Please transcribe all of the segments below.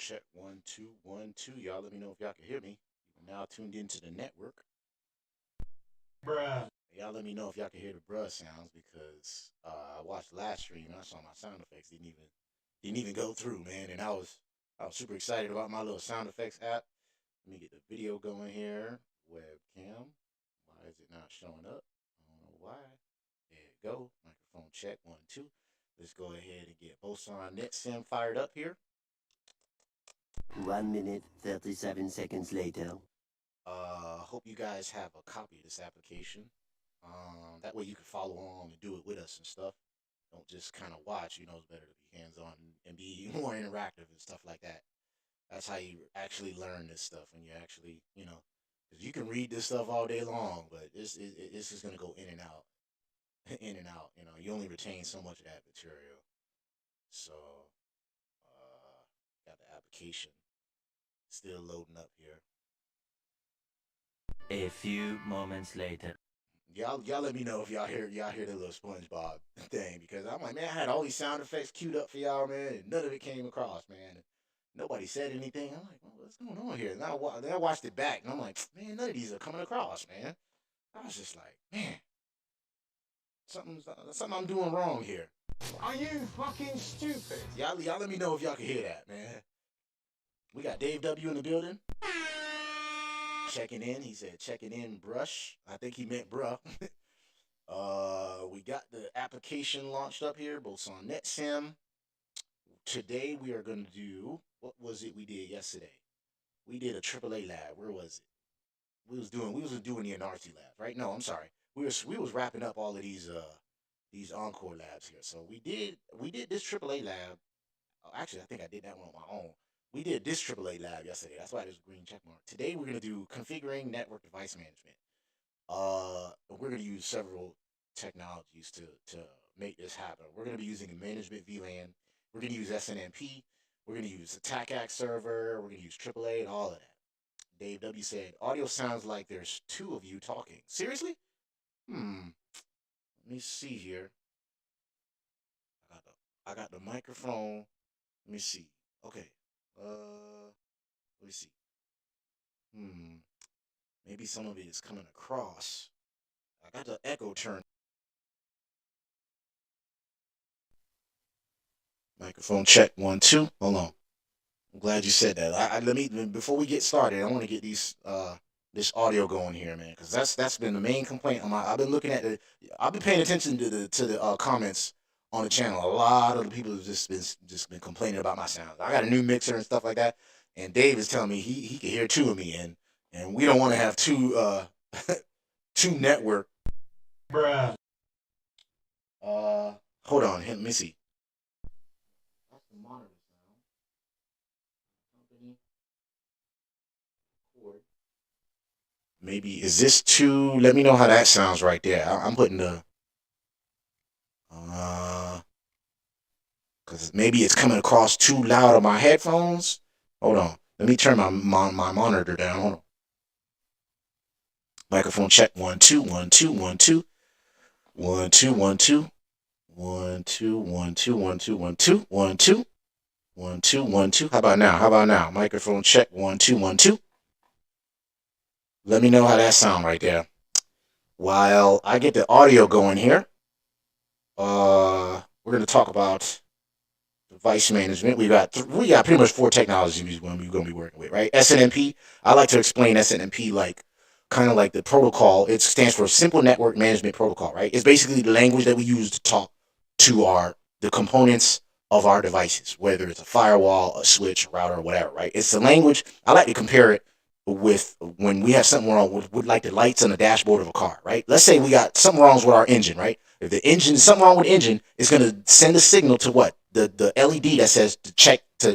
Check 1 2 1 2. Y'all let me know if y'all can hear me. You're now tuned into the network. Bruh. Y'all let me know if y'all can hear the bruh sounds because I watched the last stream and I saw my sound effects didn't even go through, man. And I was super excited about my little sound effects app. Let me get the video going here. Webcam. Why is it not showing up? I don't know why. There it go. Microphone check 1 2. Let's go ahead and get Boson NetSim fired up here. 1 minute, 37 seconds later. Hope you guys have a copy of this application. That way you can follow along and do it with us and stuff. Don't just kind of watch. It's better to be hands on and be more interactive and stuff like that. That's how you actually learn this stuff, and you actually, because you can read this stuff all day long, but this is gonna go in and out, in and out. You only retain so much of that material. So, got the application still loading up here. A few moments later. Y'all let me know if y'all hear the little SpongeBob thing because I'm like, man, I had all these sound effects queued up for y'all, man, and none of it came across, man. Nobody said anything. I'm like, well, what's going on here? And then I watched it back, and I'm like, man, none of these are coming across, man. I was just like, man, something I'm doing wrong here. Are you fucking stupid? Y'all let me know if y'all can hear that, man. We got Dave W in the building. Checking in. He said checking in brush. I think he meant bruh. We got the application launched up here, both on NetSim. Today we are gonna do what was it we did yesterday? We did a AAA lab. Where was it? We was doing the NRT lab, right? No, I'm sorry. We was wrapping up all of these encore labs here. So we did this AAA lab. Oh, actually, I think I did that one on my own. We did this AAA lab yesterday. That's why there's a green check mark. Today we're gonna do configuring network device management. We're gonna use several technologies to make this happen. We're gonna be using a management VLAN. We're gonna use SNMP. We're gonna use Attack Act server. We're gonna use AAA and all of that. Dave W said, audio sounds like there's two of you talking. Seriously? Let me see here. I got the microphone. Let me see. Okay. Let me see. Hmm. Maybe some of it is coming across. I got the echo turned. Microphone check 1 2. Hold on. I'm glad you said that. Let me before we get started. I want to get this audio going here, man, because that's been the main complaint on my. I've been looking at I've been paying attention to the comments on the channel. A lot of the people have just been complaining about my sound. I got a new mixer and stuff like that, and Dave is telling me he can hear two of me, and we don't want to have two network. Bruh. Hold on, let me see. That's the monitor sound. Company cord. Maybe is this too? Let me know how that sounds right there. I'm putting the because maybe it's coming across too loud on my headphones. Hold on, let me turn my monitor down. Hold on. Microphone check 1 2 1 2 1 2 1 2 1 2 1 2 1 2 1 2 1 2 1 2 1 2 1 2. How about now? How about now? Microphone check 1 2 1 2. Let me know how that sound right there. While I get the audio going here, we're gonna talk about device management. We got pretty much four technologies we're gonna be working with, right? SNMP. I like to explain SNMP like kind of like the protocol. It stands for Simple Network Management Protocol, right? It's basically the language that we use to talk to the components of our devices, whether it's a firewall, a switch, a router, or whatever, right? It's the language. I like to compare it with when we have something wrong with like the lights on the dashboard of a car, right? Let's say we got something wrong with our engine, right? If the engine something wrong with the engine, it's gonna send a signal to what the LED that says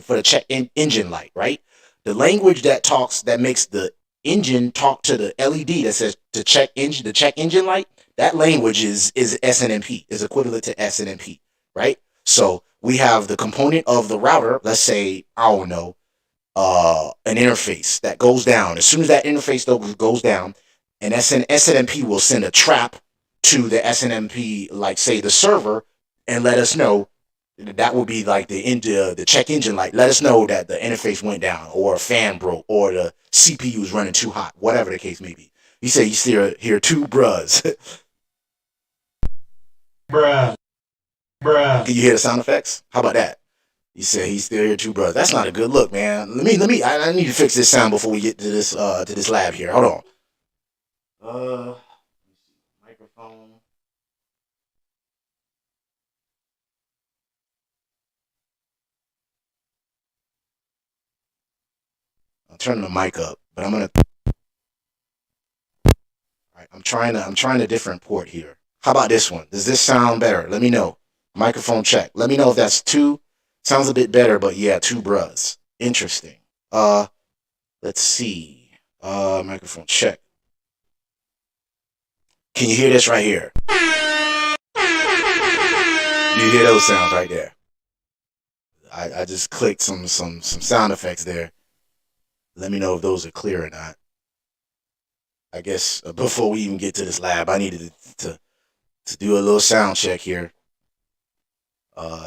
for the check engine light, right? The language that makes the engine talk to the LED that says to check engine light. That language is SNMP, is equivalent to SNMP, right? So we have the component of the router. Let's say I don't know an interface that goes down. As soon as that interface goes down, and SNMP will send a trap to the SNMP, like say the server, and let us know That would be like the check engine light. Let us know that the interface went down, or a fan broke, or the CPU is running too hot, whatever the case may be. You say you still hear two bruhs. Bruh. Bruh. Can you hear the sound effects? How about that? You say he still hear two bruhs. That's not a good look, man. I need to fix this sound before we get to this lab here. Hold on. Microphone. I'm turning the mic up, but I'm gonna. All right, I'm trying a different port here. How about this one? Does this sound better? Let me know. Microphone check. Let me know if that's two. Sounds a bit better, but yeah, two bruhs. Interesting. Let's see. Microphone check. Can you hear this right here? You hear those sounds right there? I just clicked some sound effects there. Let me know if those are clear or not. I guess before we even get to this lab, I needed to do a little sound check here.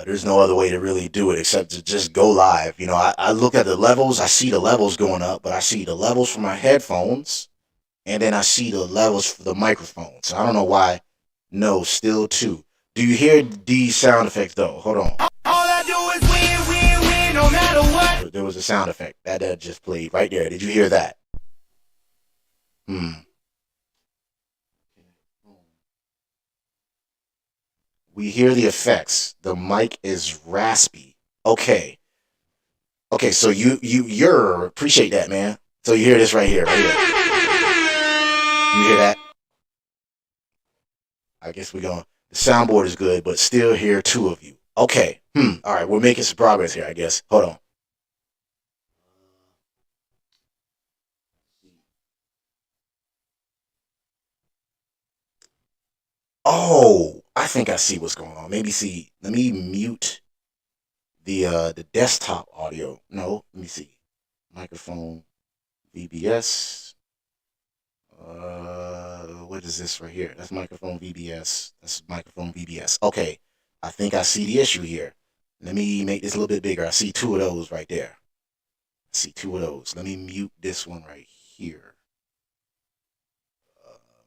There's no other way to really do it except to just go live. You know, I look at the levels, I see the levels going up, but I see the levels for my headphones, and then I see the levels for the microphone. So I don't know why. No, still two. Do you hear these sound effects though? Hold on. All I do is win, no matter what. There was a sound effect that just played right there. Did you hear that? We hear the effects. The mic is raspy. Okay. Okay, so you're appreciate that, man. So you hear this right here, right here. You hear that? I guess we're going. The soundboard is good, but still hear two of you. Okay. All right, we're making some progress here, I guess. Hold on. Oh, I think I see what's going on. Maybe see. Let me mute the desktop audio. No, let me see. Microphone VBS. What is this right here? That's microphone VBS. That's microphone VBS. Okay, I think I see the issue here. Let me make this a little bit bigger. I see two of those right there. I see two of those. Let me mute this one right here.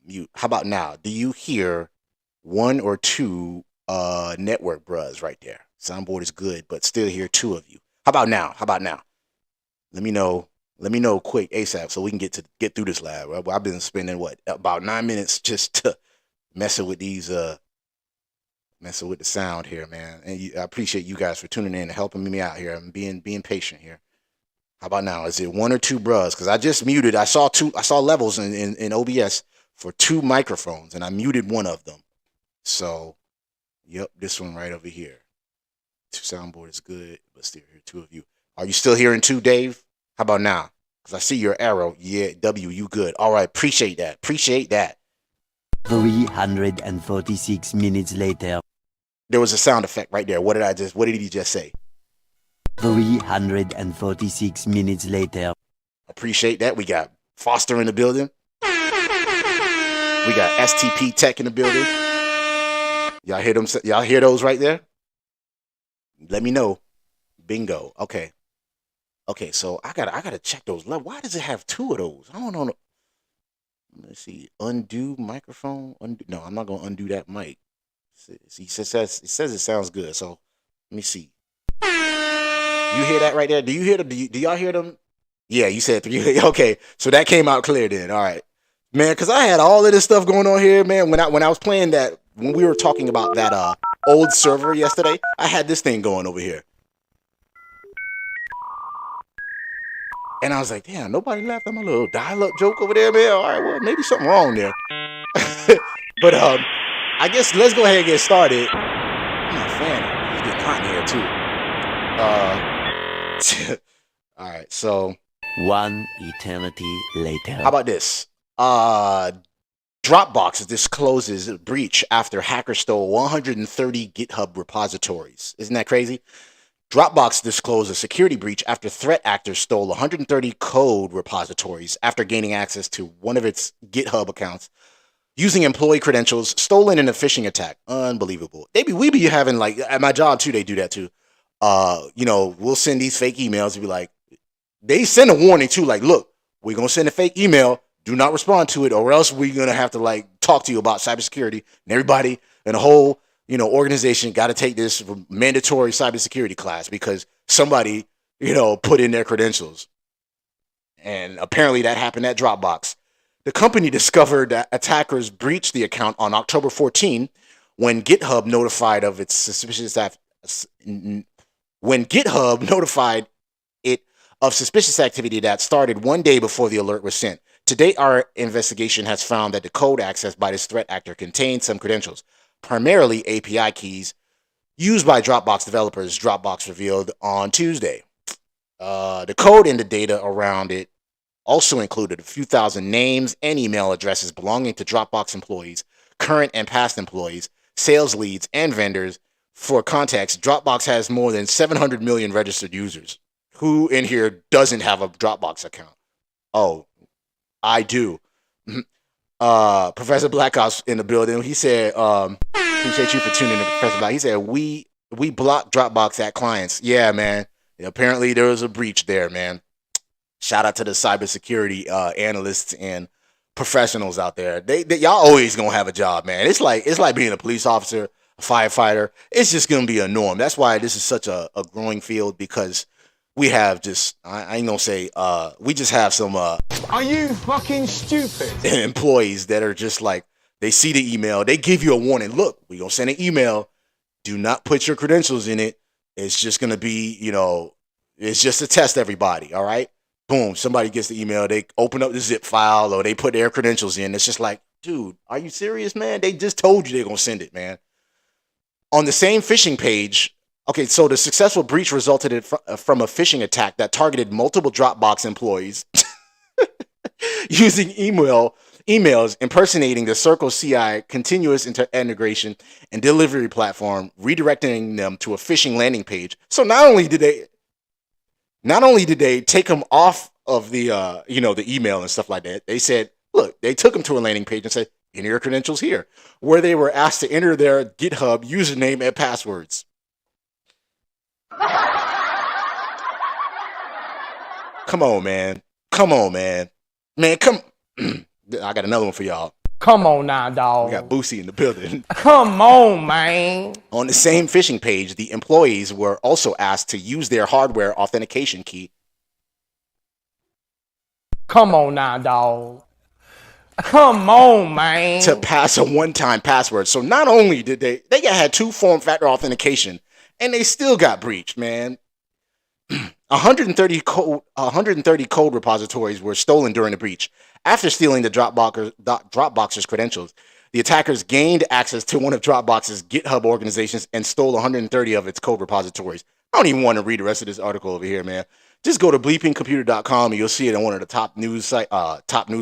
Mute. How about now? Do you hear one or two NetworkBruhs right there? Soundboard is good, but still hear two of you. How about now? How about now? Let me know. Let me know quick ASAP so we can get through this lab. I've been spending about 9 minutes just to messing with these messing with the sound here, man. And I appreciate you guys for tuning in and helping me out here and being patient here. How about now? Is it one or two bruhs? Because I just muted. I saw levels in OBS for two microphones, and I muted one of them. So, yep, this one right over here. Soundboard is good, but still hear two of you. Are you still hearing two, Dave? How about now? Because I see your arrow. Yeah, W, you good. All right, appreciate that. Appreciate that. 346 minutes later. There was a sound effect right there. What did he just say? 346 minutes later. Appreciate that. We got Foster in the building. We got STP Tech in the building. Y'all hear them? Y'all hear those right there? Let me know. Bingo. Okay. Okay, so I gotta check those levels. Why does it have two of those? I don't know. Let's see. Undo microphone. Undo. No, I'm not gonna undo that mic. See, it says it sounds good. So let me see. You hear that right there? Do you hear them? Do y'all hear them? Yeah, you said three. Okay, so that came out clear then. All right, man. Because I had all of this stuff going on here, man. When I was playing that, when we were talking about that old server yesterday, I had this thing going over here. And I was like, damn, nobody laughed at my little dial-up joke over there, man. All right, well, maybe something wrong there. But I guess let's go ahead and get started. I'm not a fan. It's getting hot in here too. All right, so One eternity later. how about this? Dropbox discloses a breach after hacker stole 130 GitHub repositories. Isn't that crazy? Dropbox disclosed a security breach after threat actors stole 130 code repositories after gaining access to one of its GitHub accounts using employee credentials stolen in a phishing attack. Unbelievable. We be having like at my job too. They do that too. We'll send these fake emails and be like, they send a warning too. Like, look, we're gonna send a fake email. Do not respond to it, or else we're gonna have to like talk to you about cybersecurity. And everybody in the whole organization got to take this mandatory cybersecurity class because somebody put in their credentials. And apparently that happened at Dropbox. The company discovered that attackers breached the account on October 14 when GitHub notified of its suspicious activity that started one day before the alert was sent. To date, our investigation has found that the code accessed by this threat actor contained some credentials, primarily API keys used by Dropbox developers, Dropbox revealed on Tuesday. The code and the data around it also included a few thousand names and email addresses belonging to Dropbox employees, current and past employees, sales leads, and vendors. For context, Dropbox has more than 700 million registered users. Who in here doesn't have a Dropbox account? Oh, I do. Professor Blackout's in the building. He said, appreciate you for tuning in, Professor Black. He said, we block Dropbox at clients. Yeah, man. Apparently there was a breach there, man. Shout out to the cybersecurity analysts and professionals out there. They y'all always gonna have a job, man. It's like being a police officer, a firefighter. It's just gonna be a norm. That's why this is such a growing field, because we have just I ain't gonna say we just have some Are you fucking stupid? employees that are just like, they see the email, they give you a warning. Look, we gonna send an email. Do not put your credentials in it. It's just gonna be, it's just to test everybody. All right. Boom, somebody gets the email, they open up the zip file or they put their credentials in. It's just like, dude, are you serious, man? They just told you they're going to send it, man. On the same phishing page, okay, so the successful breach resulted from a phishing attack that targeted multiple Dropbox employees using emails impersonating the Circle CI continuous integration and delivery platform, redirecting them to a phishing landing page. So not only did they take them off of the the email and stuff like that, they said, look, they took them to a landing page and said, enter your credentials here, where they were asked to enter their GitHub username and passwords. Come on, man. Man, come. I got another one for y'all. Come on now, dog. We got Boosie in the building. Come on, man. On the same phishing page, the employees were also asked to use their hardware authentication key. Come on now, dog. Come on, man. To pass a one-time password. So not only did they had two-form factor authentication, and they still got breached, man. 130 code repositories were stolen during the breach. After stealing the Dropboxer's credentials, the attackers gained access to one of Dropbox's GitHub organizations and stole 130 of its code repositories. I don't even want to read the rest of this article over here, man. Just go to bleepingcomputer.com and you'll see it in one of the top news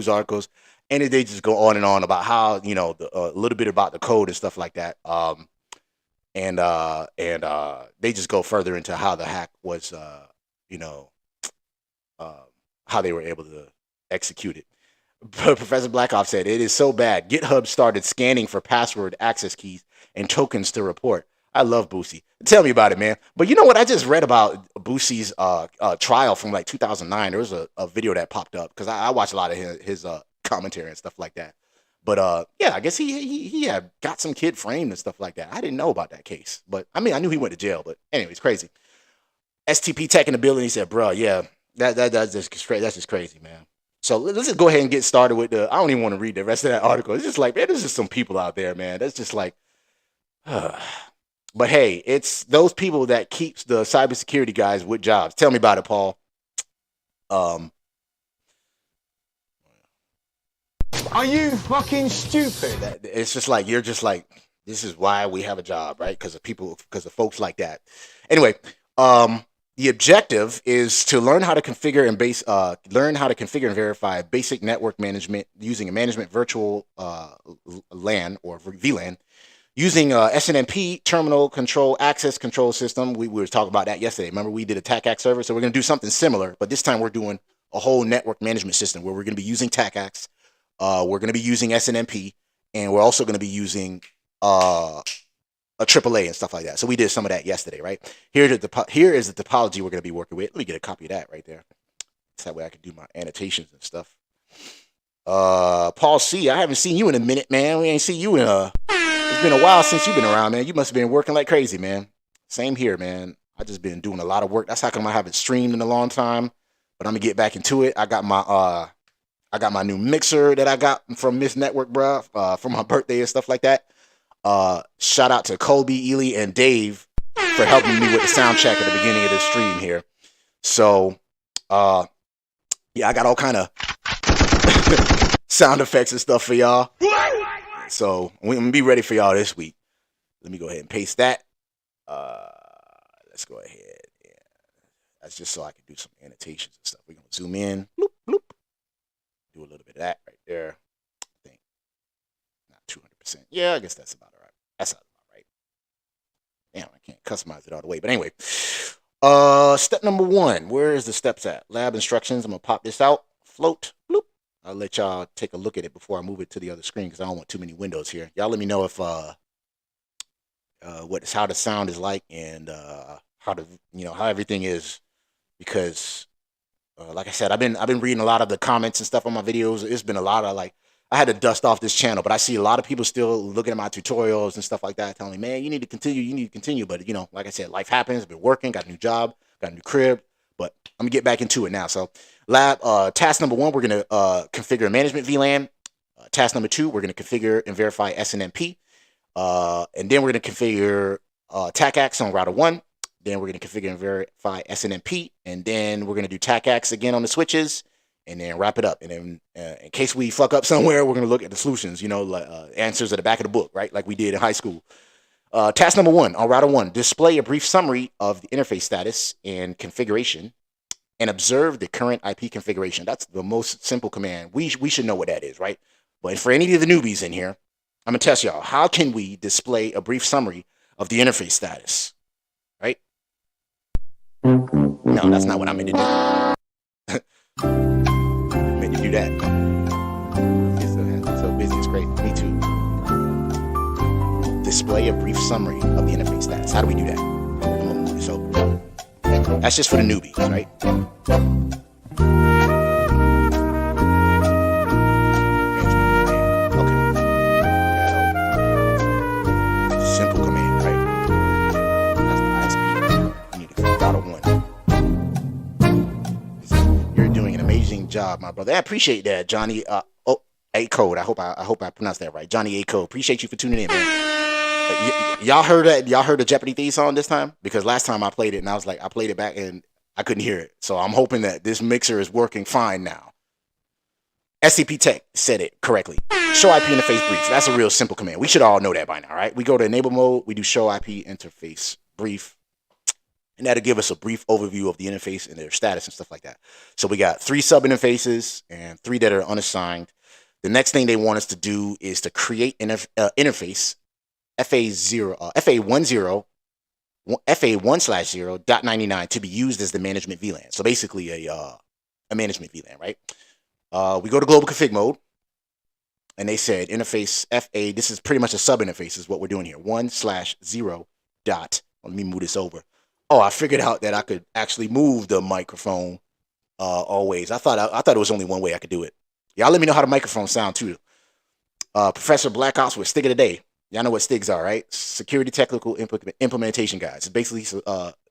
articles. And they just go on and on about how, a little bit about the code and stuff like that. And they just go further into how the hack was, how they were able to execute it. Professor Blackoff said, it is so bad. GitHub started scanning for password access keys and tokens to report. I love Boosie. Tell me about it, man. But you know what? I just read about Boosie's trial from like 2009. There was a video that popped up because I watch a lot of his commentary and stuff like that. But yeah, I guess he had got some kid framed and stuff like that. I didn't know about that case. But I mean, I knew he went to jail. But anyways, crazy. STP Tech in the building. He said, bro, yeah, that's just crazy, man. So let's just go ahead and get started with I don't even want to read the rest of that article. It's just like, man, there's just some people out there, man. That's just like, but hey, it's those people that keeps the cybersecurity guys with jobs. Tell me about it, Paul. Are you fucking stupid? It's just like, you're just like, this is why we have a job, right? Because of folks like that. Anyway, the objective is to learn how to configure and verify basic network management using a management virtual LAN or VLAN using SNMP terminal control access control system. We were talking about that yesterday. Remember, we did a TACACS server, so we're going to do something similar, but this time we're doing a whole network management system where we're going to be using TACACS. We're going to be using SNMP, and we're also going to be using a AAA and stuff like that. So we did some of that yesterday, right? Here is the topology we're going to be working with. Let me get a copy of that right there. So that way I can do my annotations and stuff. Paul C, I haven't seen you in a minute, man. We ain't seen you in it's been a while since you've been around, man. You must have been working like crazy, man. Same here, man. I just been doing a lot of work. That's how come I haven't streamed in a long time. But I'm gonna get back into it. I got my new mixer that I got from Miss NetworkBruh for my birthday and stuff like that. Shout out to Colby, Ely, and Dave for helping me with the sound check at the beginning of this stream here. So yeah, I got all kind of sound effects and stuff for y'all. So I'm gonna be ready for y'all this week. Let me go ahead and paste that. Let's go ahead. Yeah. That's just so I can do some annotations and stuff. We're gonna zoom in. Bloop, bloop. Do a little bit of that right there. I think not 200%. Yeah, I guess that's about all right. That's about right. Damn, I can't customize it all the way. But anyway, step number 1. Where is the steps at? Lab instructions. I'm gonna pop this out. Float. Bloop. I'll let y'all take a look at it before I move it to the other screen because I don't want too many windows here. Y'all let me know if how the sound is like and how everything is, because like I said, I've been reading a lot of the comments and stuff on my videos. It's been a lot of I had to dust off this channel, but I see a lot of people still looking at my tutorials and stuff like that, telling me, man, you need to continue. But like I said, life happens. I've been working, got a new job, got a new crib, but I'm gonna get back into it now. So task number 1, we're gonna configure a management VLAN. Task number 2, we're gonna configure and verify SNMP. And then we're gonna configure TACACS on router 1. Then we're going to configure and verify SNMP, and then we're going to do TACACS again on the switches, and then wrap it up. And then in case we fuck up somewhere, we're going to look at the solutions, answers at the back of the book, right? Like we did in high school. Task number 1 on router 1, display a brief summary of the interface status and configuration, and observe the current IP configuration. That's the most simple command. We should know what that is, right? But for any of the newbies in here, I'm going to test y'all. How can we display a brief summary of the interface status, right? No, that's not what I meant to do. I meant to do that. It's so busy, it's great. Me too. Display a brief summary of the interface status. How do we do that? So that's just for the newbies, right? Okay. Simple command, right? That's the ISP. You need to fill out You're doing an amazing job, my brother. I appreciate that, Johnny. A Code. I hope I pronounced that right. Johnny A Code. Appreciate you for tuning in, man. Y'all heard that? Y'all heard the Jeopardy theme song this time? Because last time I played it, and I played it back and I couldn't hear it. So I'm hoping that this mixer is working fine now. SCP Tech said it correctly. Show IP interface brief. That's a real simple command. We should all know that by now, right? We go to enable mode. We do show IP interface brief. And that'll give us a brief overview of the interface and their status and stuff like that. So we got 3 sub interfaces and 3 that are unassigned. The next thing they want us to do is to create an interface FA1/0.99 to be used as the management VLAN. So basically a management VLAN, right? We go to global config mode, and they said interface FA. This is pretty much a sub interface is what we're doing here. 1/0 dot. Let me move this over. Oh, I figured out that I could actually move the microphone always. I thought it was only one way I could do it. Y'all let me know how the microphone sound too. Professor Black Ops with Stig of the Day. Y'all know what STIGs are, right? Security Technical Implementation Guides. It's basically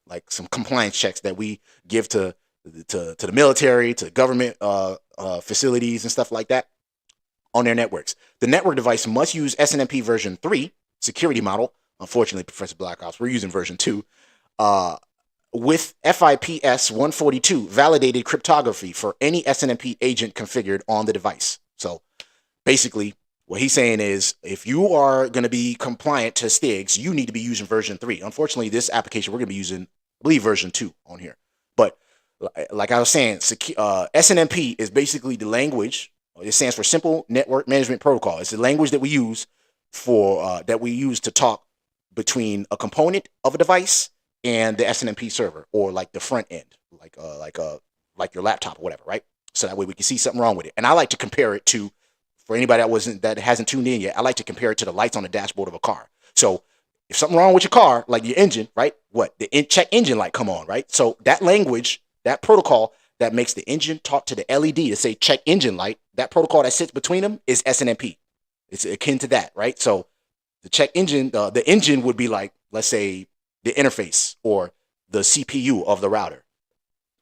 like some compliance checks that we give to the military, to government facilities and stuff like that on their networks. The network device must use SNMP version 3 security model. Unfortunately, Professor Black Ops, we're using version 2. With FIPS 142 validated cryptography for any SNMP agent configured on the device. So basically, what he's saying is, if you are going to be compliant to STIGs, you need to be using version 3. Unfortunately, this application, we're going to be using, I believe, version 2 on here. But like I was saying, SNMP is basically the language. It stands for Simple Network Management Protocol. It's the language that we use to talk between a component of a device and the SNMP server, or like the front end, like your laptop or whatever, right? So that way we can see something wrong with it. And I like to compare it to, For anybody that hasn't tuned in yet, I like to compare it to the lights on the dashboard of a car. So if something wrong with your car, like your engine, right? What? The check engine light come on, right? So that language, that protocol that makes the engine talk to the LED to say check engine light, that protocol that sits between them is SNMP. It's akin to that, right? So the check engine, the engine would be like, let's say, the interface or the CPU of the router.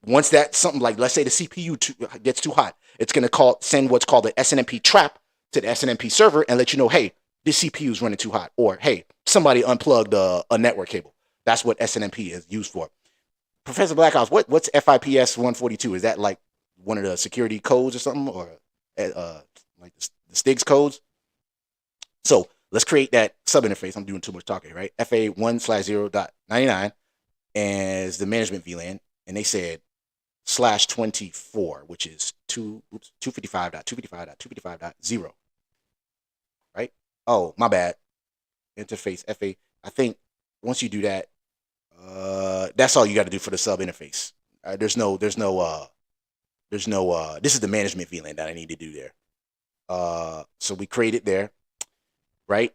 Once that something like, let's say the CPU gets too hot, it's going to send what's called the SNMP trap to the SNMP server and let you know, hey, this CPU is running too hot, or hey, somebody unplugged a network cable. That's what SNMP is used for. Professor Blackhouse, what's FIPS 142? Is that like one of the security codes or something, or like the STIGs codes? So let's create that sub interface. I'm doing too much talking, right? FA1/0.99 as the management VLAN, and they said /24, which is 255.255.255.0. Right? Oh, my bad. Interface FA. I think once you do that, that's all you got to do for the sub interface. This is the management VLAN that I need to do there. So we create it there, right?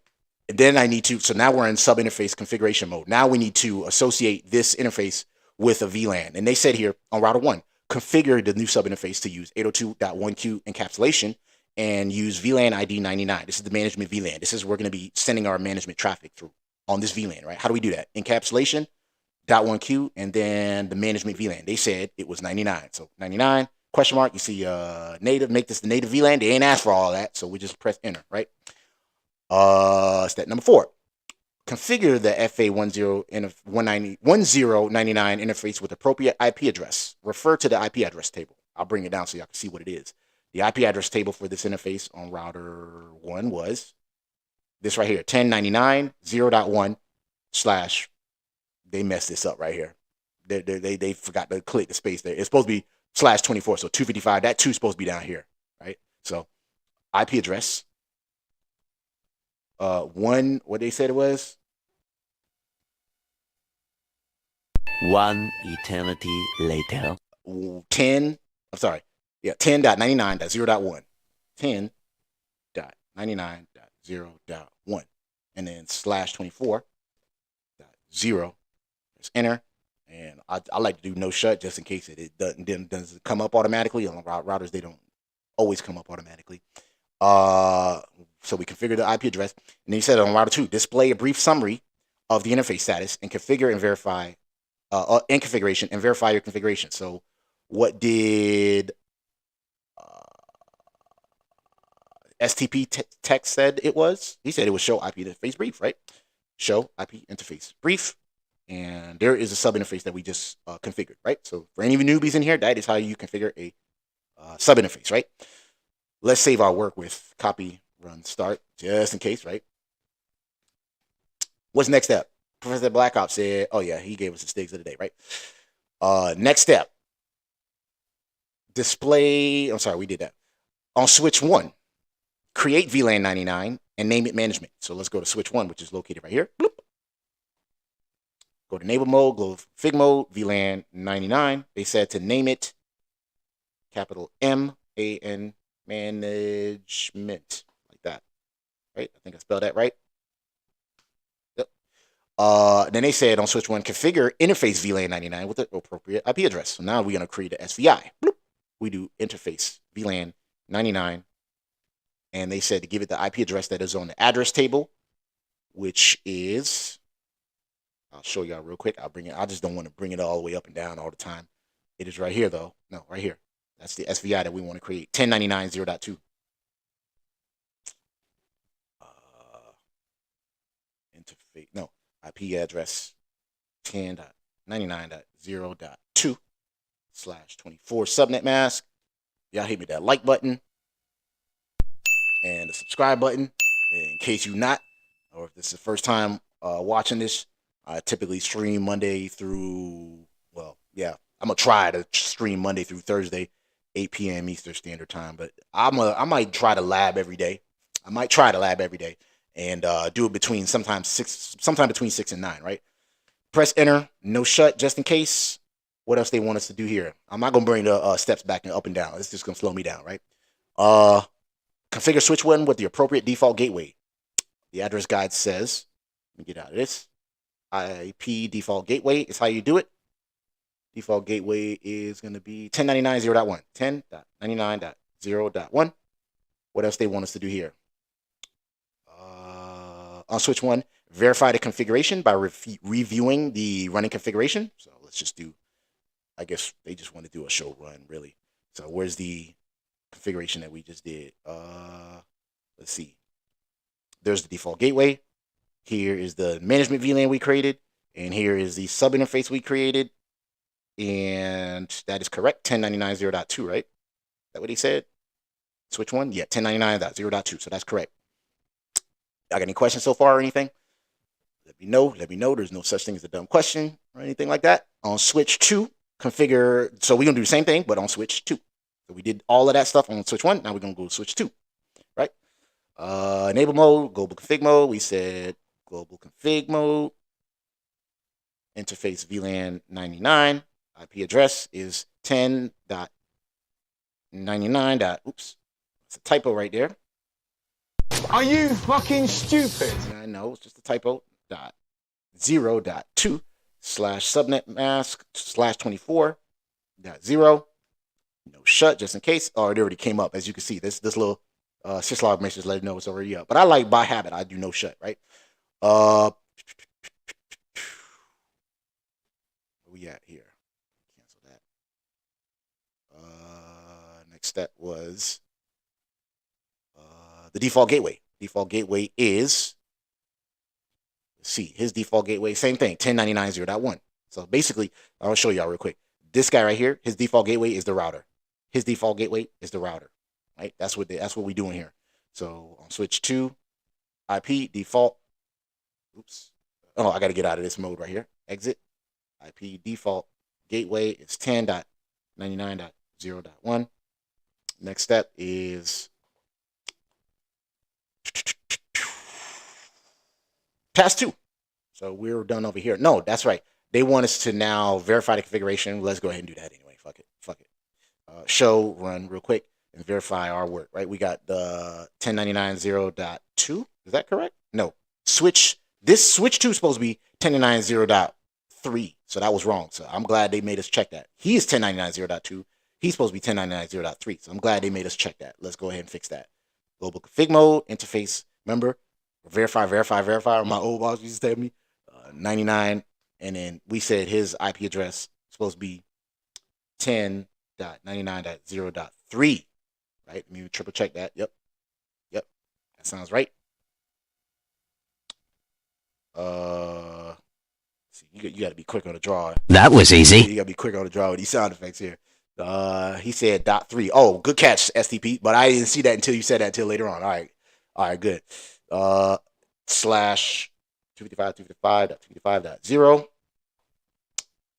And then I need to, so now we're in sub interface configuration mode. Now we need to associate this interface with a VLAN. And they said here on router 1, configure the new sub interface to use 802.1q encapsulation and use VLAN ID 99. This is the management VLAN. This is where we're going to be sending our management traffic through on this VLAN, right? How do we do that? Encapsulation, .1q, and then the management VLAN. They said it was 99. So 99, question mark, you see native, make this the native VLAN. They ain't asked for all that, so we just press enter, right? Step number 4. Configure the FA1099 interface with appropriate IP address. Refer to the IP address table. I'll bring it down so y'all can see what it is. The IP address table for this interface on router 1 was this right here, 1099.0.1/ they messed this up right here. They forgot to click the space there. It's supposed to be /24, so 255. That 2 is supposed to be down here, right? So IP address. What they said it was? One eternity later. 10.99.0.1. 10.99.0.1. And then /24.0. Press enter. And I like to do no shut just in case it doesn't come up automatically. On routers, they don't always come up automatically. So we configure the IP address. And then you said on router 2, display a brief summary of the interface status and configure and verify in configuration and verify your configuration. So what did STP text said it was? He said it was show IP interface brief, right? Show IP interface brief. And there is a sub interface that we just configured, right? So for any of you newbies in here, that is how you configure a sub interface, right? Let's save our work with copy, run, start, just in case, right? What's next step? Professor Black Ops said, oh yeah, he gave us the STIGs of the day, right? Next step. Display, I'm sorry, we did that. On switch 1, create VLAN 99 and name it management. So let's go to switch 1, which is located right here. Bloop. Go to enable mode, go to fig mode, VLAN 99. They said to name it capital MAN management, like that, right? I think I spelled that right. Yep. Then they said on switch 1, configure interface VLAN 99 with the appropriate IP address. So now we're going to create an SVI. Bloop. We do interface VLAN 99, and they said to give it the IP address that is on the address table, which is, I'll show y'all real quick. I'll bring it. I just don't want to bring it all the way up and down all the time. It is right here, though. No, right here. That's the SVI that we want to create. 1099.0.2. Interface. No, IP address 10.99.0.2/24 subnet mask. Y'all hit me that like button and the subscribe button. In case you're not, or if this is the first time watching this, I typically stream Monday through, well, yeah, I'm going to try to stream Monday through Thursday, 8 p.m. Eastern Standard Time. But I might try to lab every day. And do it between sometime between 6 and 9, right? Press enter, no shut, just in case. What else they want us to do here? I'm not going to bring the steps back and up and down. It's just going to slow me down, right? configure switch 1 with the appropriate default gateway. The address guide says, let me get out of this. IP default gateway is how you do it. Default gateway is going to be 1099.0.1. 10.99.0.1. What else they want us to do here? On switch 1, verify the configuration by reviewing the running configuration. So let's just do, I guess they just want to do a show run, really. So where's the configuration that we just did? Let's see. There's the default gateway. Here is the management VLAN we created. And here is the sub interface we created. And that is correct. 1099.0.2, right? Is that what he said? Switch 1? Yeah, 1099.0.2. So that's correct. I got any questions so far or anything? Let me know. Let me know. There's no such thing as a dumb question or anything like that. On switch 2, configure. So we're going to do the same thing, but on switch 2. So we did all of that stuff on switch 1. Now we're going to go to switch 2, right? Enable mode, global config mode. We said global config mode. Interface VLAN 99. IP address is 10.99. Oops. It's a typo right there. Are you fucking stupid? I know, it's just a typo. .0.2 slash subnet mask slash 24.0. No shut, just in case. Oh, it already came up. As you can see, this little syslog message let it know it's already up. But I like by habit, I do no shut, right? Where we at here? Cancel that. Next step was the default gateway. Default gateway is, let's see, his default gateway, same thing, 1099.0.1. So basically, I'll show y'all real quick. This guy right here, his default gateway is the router. His default gateway is the router, right? That's what we're doing here. So on switch 2, IP default. Oops. Oh, I got to get out of this mode right here. Exit. IP default gateway is 10.99.0.1. Next step is task 2. So we're done over here. No, that's right. They want us to now verify the configuration. Let's go ahead and do that anyway. Fuck it. Fuck it. Show run real quick and verify our work, right? We got the 1099.0.2. Is that correct? No. Switch 2 is supposed to be 1099.0.3. So that was wrong. So I'm glad they made us check that. He is 1099.0.2. He's supposed to be 1099.0.3. So I'm glad they made us check that. Let's go ahead and fix that. Global config mode, interface, remember, verify. My old boss used to tell me 99. And then we said his IP address is supposed to be 10.99.0.3. Right? Let me triple check that. Yep. That sounds right. See, you got to be quick on the draw. That was easy. You got to be quick on the draw with these sound effects here. He said .3. Oh, good catch, STP. But I didn't see that until you said that until later on. All right, good. Slash 255.255.0.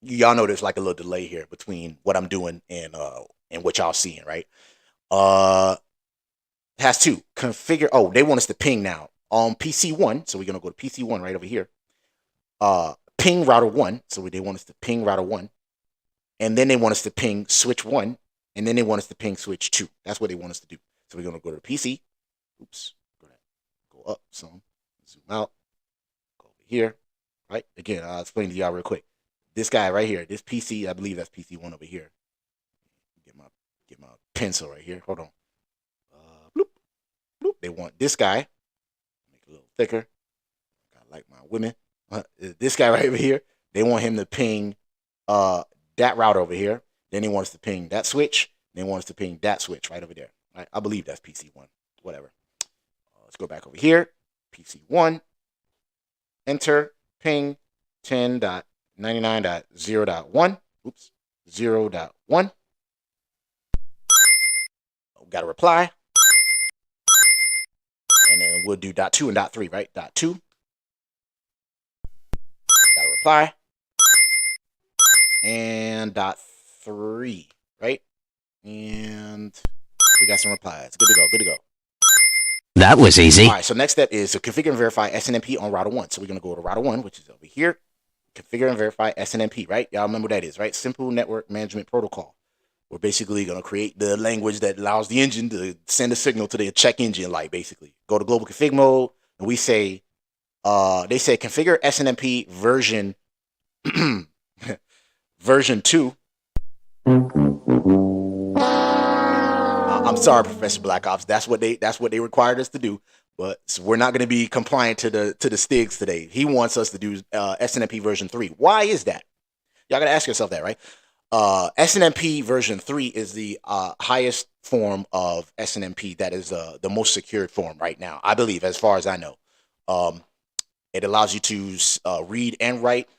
Y'all know there's like a little delay here between what I'm doing and what y'all seeing, right? Has to configure. Oh, they want us to ping now on PC1. So we're gonna go to PC1 right over here. Ping router 1. So they want us to ping router 1. And then they want us to ping switch 1. And then they want us to ping switch 2. That's what they want us to do. So we're going to go to the PC. Oops. Go up some. Zoom out. Go over here. Right? Again, I'll explain to y'all real quick. This guy right here. This PC, I believe that's PC1 over here. Get my pencil right here. Hold on. Bloop. Bloop. They want this guy. Make it a little thicker. I like my women. This guy right over here. They want him to ping that router over here. Then they want us to ping that switch. They want us to ping that switch right over there. Right? I believe that's PC1. Whatever. Let's go back over here. PC1. Enter. Ping 10.99.0.1. Oops. 0.1. Got a reply. And then we'll do .2 and .3, right? .2. Got a reply. And .3, right? And we got some replies. Good to go. That was easy. All right, so next step is to configure and verify SNMP on router 1. So we're going to go to router 1, which is over here. Configure and verify SNMP, right? Y'all remember what that is, right? Simple Network Management Protocol. We're basically going to create the language that allows the engine to send a signal to the check engine light, basically. Go to global config mode, and we say, they say configure SNMP version version 2. I'm sorry, Professor Black Ops. That's what they required us to do. But so we're not going to be compliant to the STIGs today. He wants us to do SNMP version 3. Why is that? Y'all got to ask yourself that, right? SNMP version 3 is the highest form of SNMP that is the most secured form right now, I believe, as far as I know. It allows you to read and write.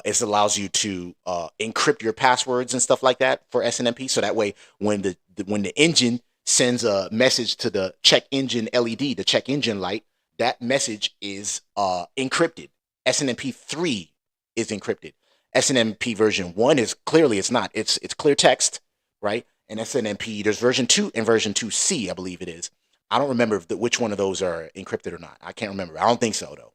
It allows you to encrypt your passwords and stuff like that for SNMP. So that way, when the engine sends a message to the check engine LED, the check engine light, that message is encrypted. SNMP 3 is encrypted. SNMP version 1 is clearly it's not. It's clear text, right? And SNMP, there's version 2 and version 2C, I believe it is. I don't remember which one of those are encrypted or not. I can't remember. I don't think so, though.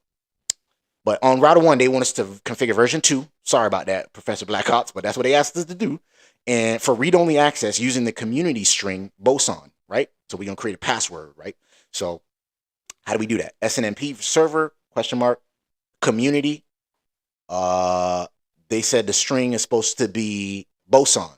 But on router 1, they want us to configure version 2. Sorry about that, Professor Black Ops, but that's what they asked us to do. And for read-only access using the community string Boson, right? So we're going to create a password, right? So how do we do that? SNMP server, question mark, community. They said the string is supposed to be Boson,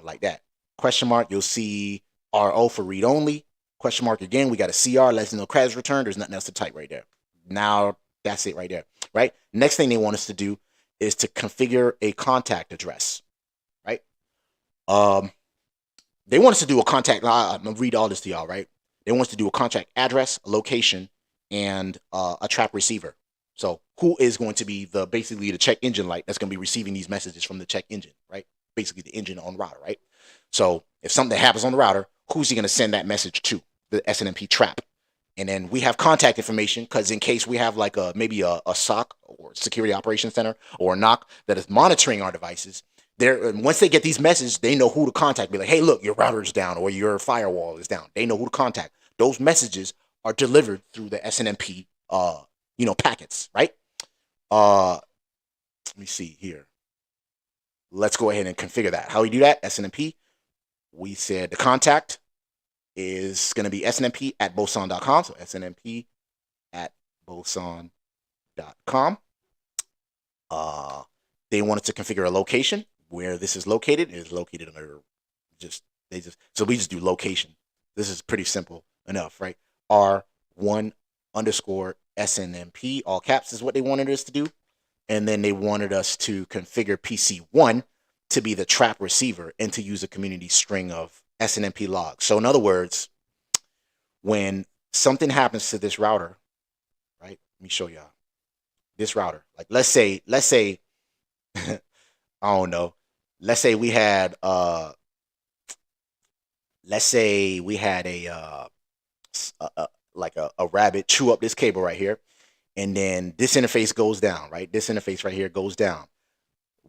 like that. Question mark, you'll see RO for read-only. Question mark again, we got a CR, lets no credits returned. There's nothing else to type right there. Now, that's it right there, right? Next thing they want us to do is to configure a contact address, right? They want us to do a contact, I'm going to read all this to y'all, right? They want us to do a contact address, a location, and a trap receiver. So who is going to be basically the check engine light that's going to be receiving these messages from the check engine, right? Basically the engine on the router, right? So if something happens on the router, who's he going to send that message to? The SNMP trap. And then we have contact information because in case we have like maybe a SOC or Security Operations Center or a NOC that is monitoring our devices, once they get these messages, they know who to contact. Be like, hey, look, your router is down or your firewall is down. They know who to contact. Those messages are delivered through the SNMP packets, right? Let me see here. Let's go ahead and configure that. How we do that? SNMP. We said the contact is going to be snmp at boson.com. So snmp at boson.com. They wanted to configure a location where this is located. It is located under so we just do location. This is pretty simple enough, right? R1 underscore snmp, all caps is what they wanted us to do. And then they wanted us to configure PC1 to be the trap receiver and to use a community string of SNMP logs. So in other words, when something happens to this router, right? Let me show y'all this router. Like let's say, I don't know. Let's say we had a rabbit chew up this cable right here, and then this interface goes down, right? This interface right here goes down.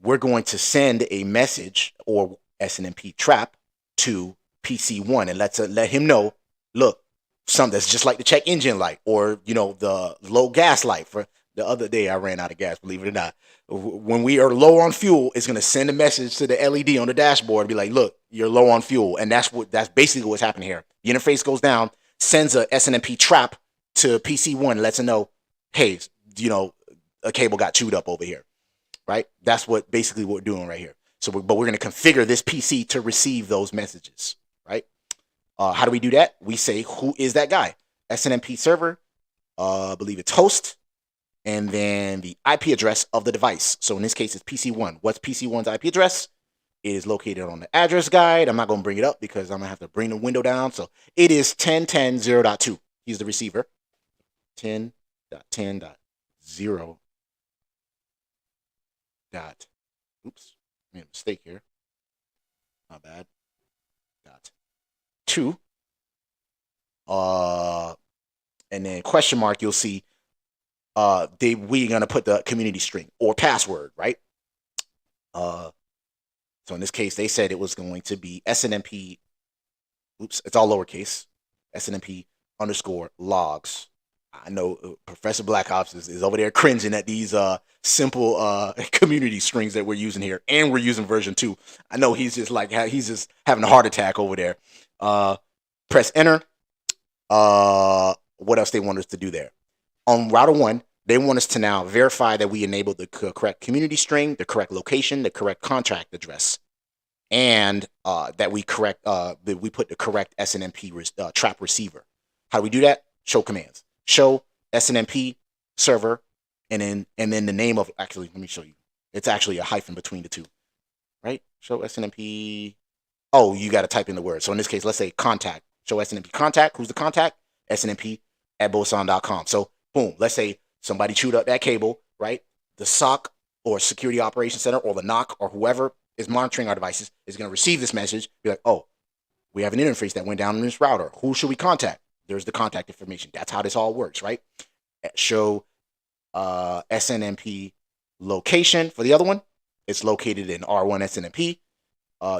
We're going to send a message or SNMP trap to PC1 and let him know, look, something that's just like the check engine light or the low gas light. For the other day I ran out of gas, believe it or not. When we are low on fuel, it's going to send a message to the LED on the dashboard and be like, look, you're low on fuel. And that's basically what's happening here. The interface goes down, sends a SNMP trap to PC1 and lets it know, hey, a cable got chewed up over here, right? That's basically what we're doing right here. So, but we're going to configure this PC to receive those messages, right? How do we do that? We say, who is that guy? SNMP server, I believe it's host, and then the IP address of the device. So in this case, it's PC1. What's PC1's IP address? It is located on the address guide. I'm not going to bring it up because I'm going to have to bring the window down. So it is 10.10.0.2. He's the receiver. 10.10.0. Oops, made a mistake here. Not bad. .2. And then question mark, you'll see we're gonna put the community string or password, right? So in this case, they said it was going to be SNMP. Oops, it's all lowercase. SNMP underscore logs. I know Professor Black Ops is over there cringing at these simple community strings that we're using here, and we're using version 2. I know he's just like he's just having a heart attack over there. Press enter. What else they want us to do there? On router 1, they want us to now verify that we enabled the correct community string, the correct location, the correct contract address, and that we put the correct SNMP trap receiver. How do we do that? Show commands. Show SNMP server, and then the name of, actually, let me show you. It's actually a hyphen between the two, right? Show SNMP. Oh, you got to type in the word. So in this case, let's say contact. Show SNMP contact. Who's the contact? SNMP at boson.com. So boom, let's say somebody chewed up that cable, right? The SOC or Security Operations Center or the NOC or whoever is monitoring our devices is going to receive this message, be like, oh, we have an interface that went down in this router. Who should we contact? There's the contact information. That's how this all works, right? Show SNMP location for the other one. It's located in R1 SNMP.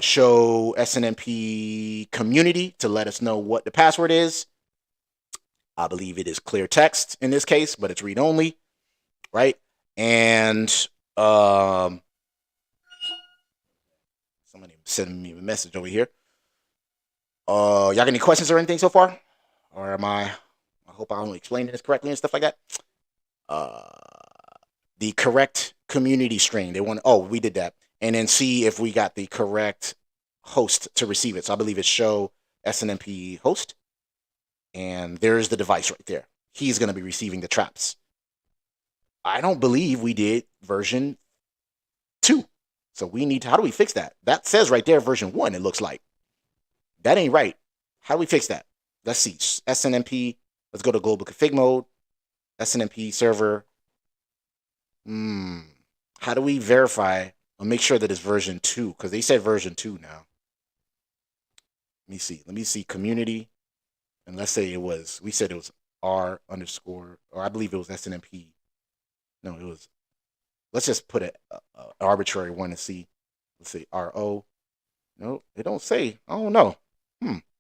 Show SNMP community to let us know what the password is. I believe it is clear text in this case, but it's read only, right? And somebody sending me a message over here. Y'all got any questions or anything so far? Or I hope I only explained this correctly and stuff like that. The correct community string. We did that. And then see if we got the correct host to receive it. So I believe it's show SNMP host. And there's the device right there. He's going to be receiving the traps. I don't believe we did version 2. So how do we fix that? That says right there version 1, it looks like. That ain't right. How do we fix that? Let's see. SNMP. Let's go to global config mode. SNMP server. How do we verify or make sure that it's version 2? Because they said version 2 now. Let me see community. And let's say we said it was R underscore, or I believe it was SNMP. No, it was, let's just put an arbitrary one and see. Let's say RO. No, it don't say. I don't know.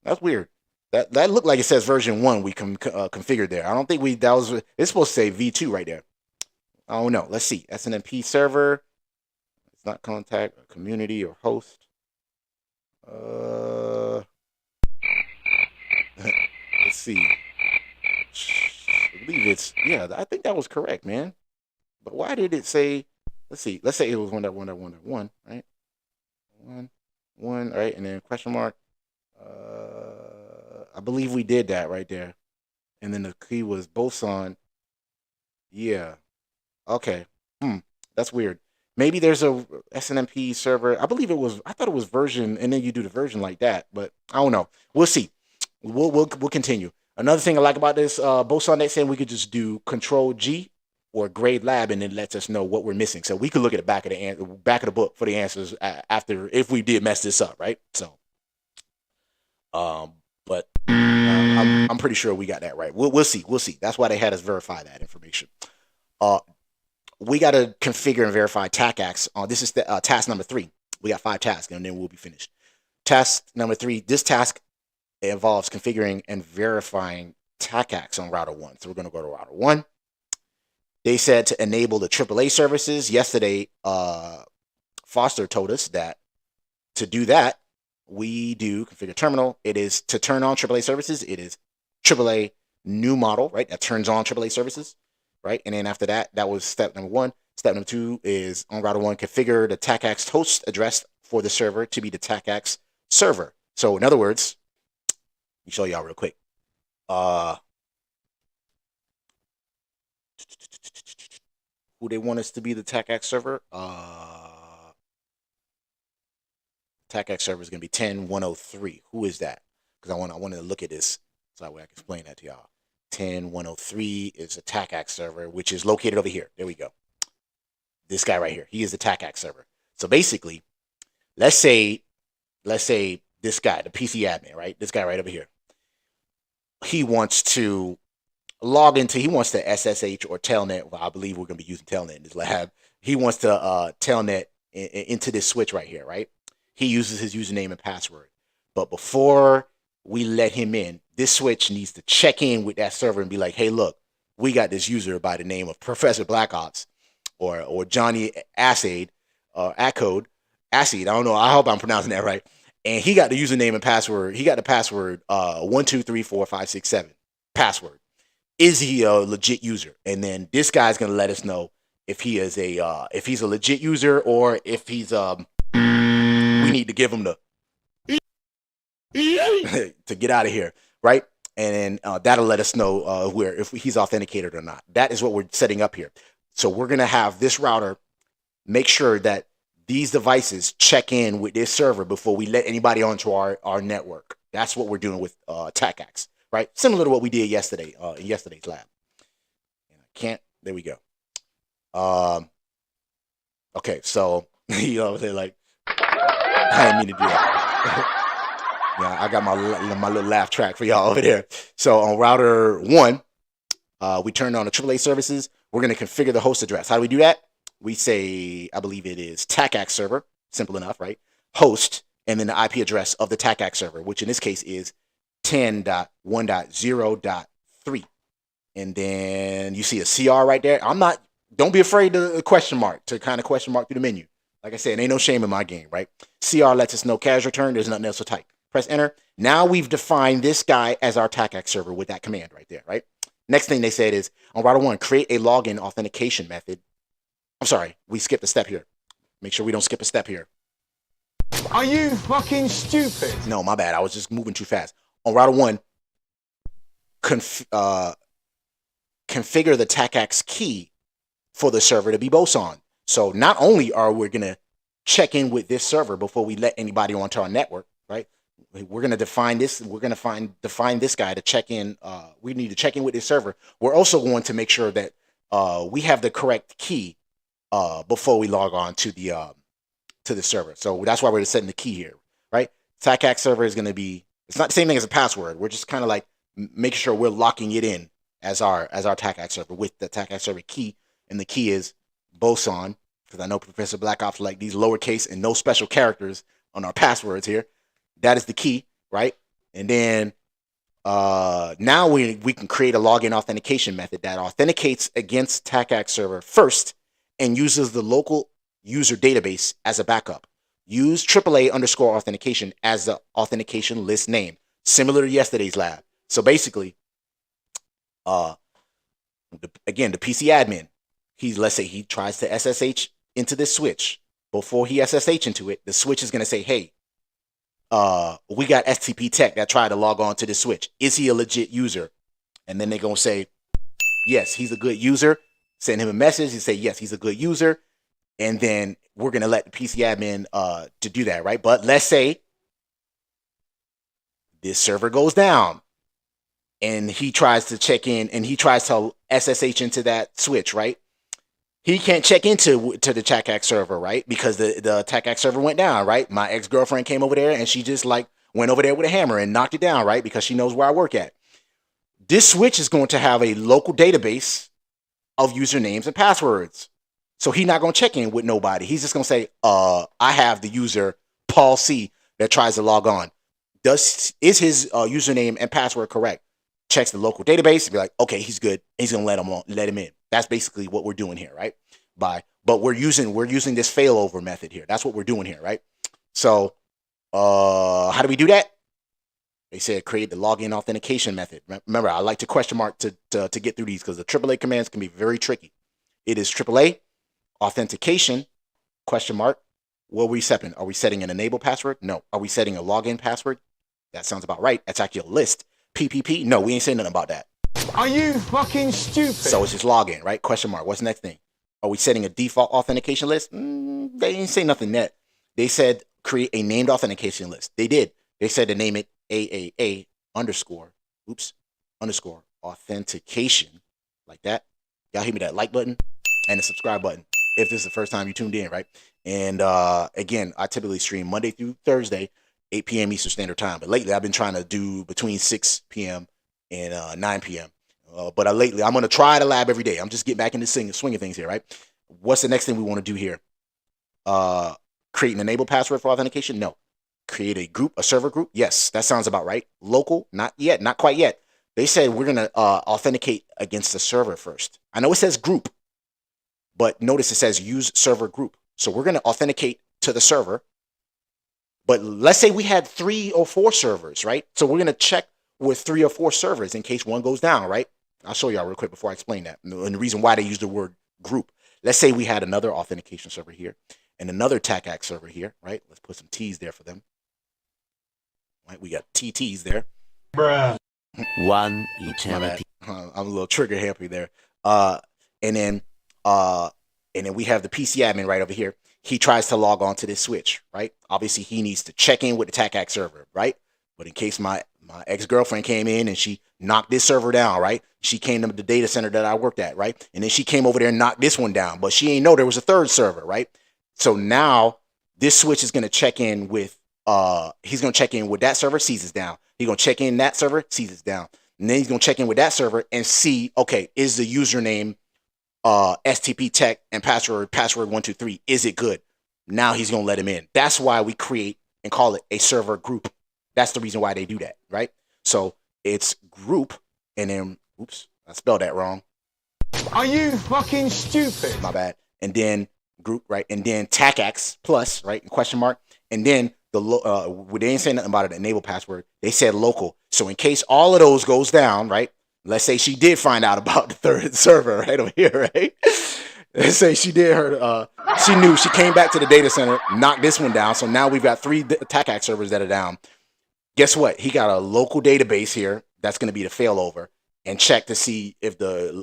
That's weird. That looked like it says version 1 we configured there. I don't think it's supposed to say V2 right there. I don't know. Let's see. SNMP server. It's not contact, or community, or host. Let's see. I believe I think that was correct, man. But why did it say, let's see. Let's say it was 1.1.1.1, right? 1, right? And then question mark. I believe we did that right there. And then the key was Boson. Yeah. Okay. That's weird. Maybe there's a SNMP server. I thought it was version, and then you do the version like that. But I don't know. We'll see. We'll continue. Another thing I like about this Boson that's saying we could just do Control G or Grade Lab, and it lets us know what we're missing. So we could look at the back of the book for the answers after if we did mess this up, right? So, but I'm pretty sure we got that right. We'll see. That's why they had us verify that information. We got to configure and verify TACACs. This is the task number 3. We got 5 tasks, and then we'll be finished. Task number 3. This task involves configuring and verifying TACACs on router 1. So we're going to go to router 1. They said to enable the AAA services. Yesterday, Foster told us that to do that, we do configure terminal. It is to turn on AAA services. It is AAA new model, right? That turns on AAA services, right? And then after that, that was step number 1. Step number 2 is on router 1, configure the TACACs host address for the server to be the TACACs server. So in other words, let me show y'all real quick. Who they want us to be the TACACs server? TACACs server is going to be 10.103. Who is that? Because I wanted to look at this so that way I can explain that to y'all. 10.103 is a TACACs server, which is located over here. There we go. This guy right here. He is the TACACs server. So basically, let's say this guy, the PC admin, right? This guy right over here. He wants to log into, he wants to SSH or Telnet. Well, I believe we're going to be using Telnet in this lab. He wants to Telnet into this switch right here, right? He uses his username and password. But before we let him in, this switch needs to check in with that server and be like, hey, look, we got this user by the name of Professor Black Ops or Johnny Acid or Acode Acid. I don't know. I hope I'm pronouncing that right. And he got the username and password. He got the password 1234567 password. Is he a legit user? And then this guy's gonna let us know if he is if he's a legit user or if he's we need to give him the to get out of here, right? And then that'll let us know where if he's authenticated or not. That is what we're setting up here. So we're gonna have this router make sure that these devices check in with this server before we let anybody onto our network. That's what we're doing with TACACS, right? Similar to what we did yesterday in yesterday's lab. There we go. Okay, so you know, they're like, I didn't mean to do that. Yeah, I got my little laugh track for y'all over there. So on router 1, we turned on the AAA services. We're going to configure the host address. How do we do that? We say, I believe it is TACACS server. Simple enough, right? Host, and then the IP address of the TACACS server, which in this case is 10.1.0.3. And then you see a CR right there. Don't be afraid to question mark, to kind of question mark through the menu. Like I said, ain't no shame in my game, right? CR lets us know cache return. There's nothing else to type. Press enter. Now we've defined this guy as our TACACS server with that command right there, right? Next thing they said is, on router 1, create a login authentication method. I'm sorry, we skipped a step here. Make sure we don't skip a step here. Are you fucking stupid? No, my bad. I was just moving too fast. On router 1, configure the TACACS key for the server to be Boson. So not only are we going to check in with this server before we let anybody onto our network, right? We're going to define this. We're going to define this guy to check in. We need to check in with this server. We're also going to make sure that we have the correct key before we log on to the server. So that's why we're setting the key here, right? TACACS server is going to be, it's not the same thing as a password. We're just kind of like making sure we're locking it in as our TACACS server with the TACACS server key. And the key is Boson, because I know Professor Black Ops like these lowercase and no special characters on our passwords here. That is the key, right? And then now we can create a login authentication method that authenticates against TACACS server first and uses the local user database as a backup. Use AAA underscore authentication as the authentication list name, similar to yesterday's lab. So basically, again, the PC admin, let's say he tries to SSH into this switch. Before he SSH into it, the switch is going to say, hey, we got STP tech that tried to log on to this switch. Is he a legit user? And then they're going to say, yes, he's a good user. Send him a message and say, yes, he's a good user. And then we're going to let the PC admin to do that, right? But let's say this server goes down and he tries to check in and he tries to SSH into that switch, right? He can't check into the TACACS server, right? Because the TACACS server went down, right? My ex-girlfriend came over there and she just like went over there with a hammer and knocked it down, right? Because she knows where I work at. This switch is going to have a local database of usernames and passwords. So he's not going to check in with nobody. He's just going to say, I have the user Paul C that tries to log on. Is his username and password correct? Checks the local database and be like, okay, he's good. He's going to let him in. That's basically what we're doing here, right? But we're using this failover method here. That's what we're doing here, right? So how do we do that? They said create the login authentication method. Remember, I like to question mark to get through these because the AAA commands can be very tricky. It is AAA authentication question mark. What are we setting? Are we setting an enable password? No. Are we setting a login password? That sounds about right. That's actually a list. PPP? No, we ain't saying nothing about that. Are you fucking stupid? So it's just login, right? Question mark. What's the next thing? Are we setting a default authentication list? They didn't say nothing yet. They said create a named authentication list. They did. They said to name it AAA underscore authentication, like that. Y'all hit me that like button and the subscribe button if this is the first time you tuned in, right? And again, I typically stream Monday through Thursday, 8 p.m. Eastern Standard Time. But lately, I've been trying to do between 6 p.m. and 9 p.m. But lately, I'm going to try to lab every day. I'm just getting back into swing of things here, right? What's the next thing we want to do here? Create an enable password for authentication? No. Create a group, a server group? Yes, that sounds about right. Local? Not yet, not quite yet. They said we're gonna authenticate against the server first. I know it says group, but notice it says use server group. So we're gonna authenticate to the server. But let's say we had 3 or 4 servers, right? So we're gonna check with 3 or 4 servers in case one goes down, right? I'll show y'all real quick before I explain that. And the reason why they use the word group. Let's say we had another authentication server here and another TACAC server here, right? Let's put some T's there for them. Right, we got TTs there. Bruh. One My bad. eternity. I'm a little trigger happy there. And then we have the PC admin right over here. He tries to log on to this switch, right? Obviously, he needs to check in with the TACAC server, right? But in case my ex-girlfriend came in and she knocked this server down, right? She came to the data center that I worked at, right? And then she came over there and knocked this one down, but she ain't know there was a third server, right? So now this switch is going to check in with he's going to check in with that server, sees it's down. He's going to check in that server, sees it's down. And then he's going to check in with that server and see, okay, is the username STP tech and password 123, is it good? Now he's going to let him in. That's why we create and call it a server group. That's the reason why they do that, right? So it's group and then, oops, I spelled that wrong. Are you fucking stupid? My bad. And then group, right? And then TACAX plus, right? Question mark. And then they didn't say nothing about it, enable password. They said local. So in case all of those goes down, right? Let's say she did find out about the third server right over here, right? Let's say she did she knew, she came back to the data center, knocked this one down. So now we've got 3 TACAC servers that are down. Guess what? He got a local database here. That's going to be the failover and check to see if